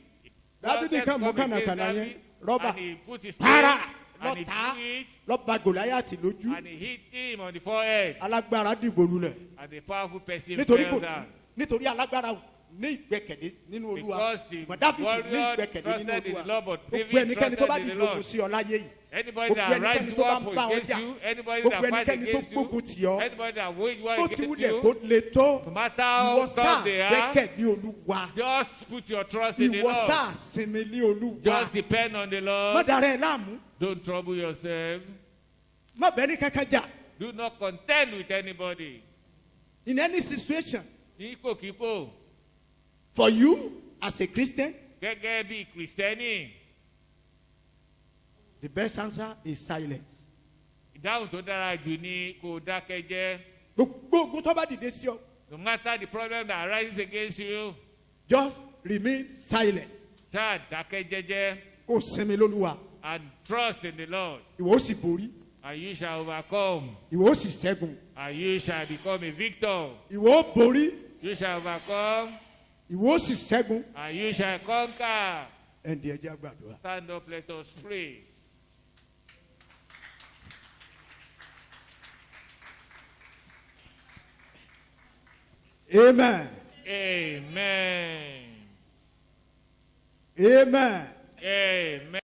S1: dávidi
S2: Wanted
S1: kan mú
S2: come against
S1: kànàkànà yẹn
S2: David,
S1: rọ́bà
S2: and he put his
S1: para
S2: tail, and he
S1: lọ́ta
S2: threw it,
S1: lọ́ba gòláyàtì lójú.
S2: and he hit him on the forehead,
S1: alágbára dìbò lulẹ̀.
S2: and the powerful person
S1: nítorí
S2: fell
S1: kò
S2: down.
S1: nítorí alágbára ní ìgbẹ́kẹ̀lé nínú olúwa.
S2: Because the
S1: mọ̀ dávidi ní
S2: warrior
S1: ìgbẹ́kẹ̀lé nínú
S2: trusted in the
S1: olúwa.
S2: Lord, but
S1: gbogbo
S2: David
S1: ẹnikẹ́ni tó bá
S2: trusted in
S1: dìde
S2: the
S1: ogun
S2: Lord.
S1: sí ọ láyé yìí.
S2: Anybody
S1: gbogbo
S2: that
S1: ẹnikẹ́ni
S2: rises
S1: tó bá
S2: up
S1: ń bá ọ
S2: against
S1: jà.
S2: you, anybody
S1: gbogbo
S2: that fights
S1: ẹnikẹ́ni tó
S2: against
S1: gbógun
S2: you,
S1: tì ọ́.
S2: anybody that wage war
S1: tó ti
S2: against
S1: wulẹ̀
S2: you,
S1: kó le tó.
S2: no matter how
S1: ìwọ sáà
S2: tough they are,
S1: gbẹ́kẹ̀lé olúwa.
S2: just put your trust in the
S1: ìwọ
S2: Lord.
S1: sáà sinmi lé olúwa.
S2: Just depend on the
S1: má
S2: Lord.
S1: dara ẹ láàmú.
S2: Don't trouble yourself.
S1: má bẹ́ẹ̀ ní kankan jà.
S2: Do not contend with anybody.
S1: in any situation
S2: Kíkòkíkò,
S1: for you as a Christian
S2: gẹ́gẹ́ bí Kìrìsìtẹ́nì,
S1: the best answer is silence.
S2: ìdáhùn tó dára jù ni kò dákẹ́ jẹ́.
S1: gbogbo ogun tó bá dìde sí ọ
S2: No matter the problem that arises against you,
S1: just remain silent.
S2: ṣáà dákẹ́ jẹ́jẹ́
S1: kó sinmi lólúwa.
S2: and trust in the Lord,
S1: ìwọ ó sì borí.
S2: and you shall overcome,
S1: ìwọ ó sì ṣẹ́gun.
S2: and you shall become a victor.
S1: ìwọ ó borí.
S2: You shall overcome,
S1: ìwọ ó sì ṣẹ́gun.
S2: and you shall conquer.
S1: ẹ̀ǹdí ẹ̀jẹ̀ àgbàdua.
S2: Stand up, let us pray.
S1: amen.
S2: Amen.
S1: amen.
S2: Amen.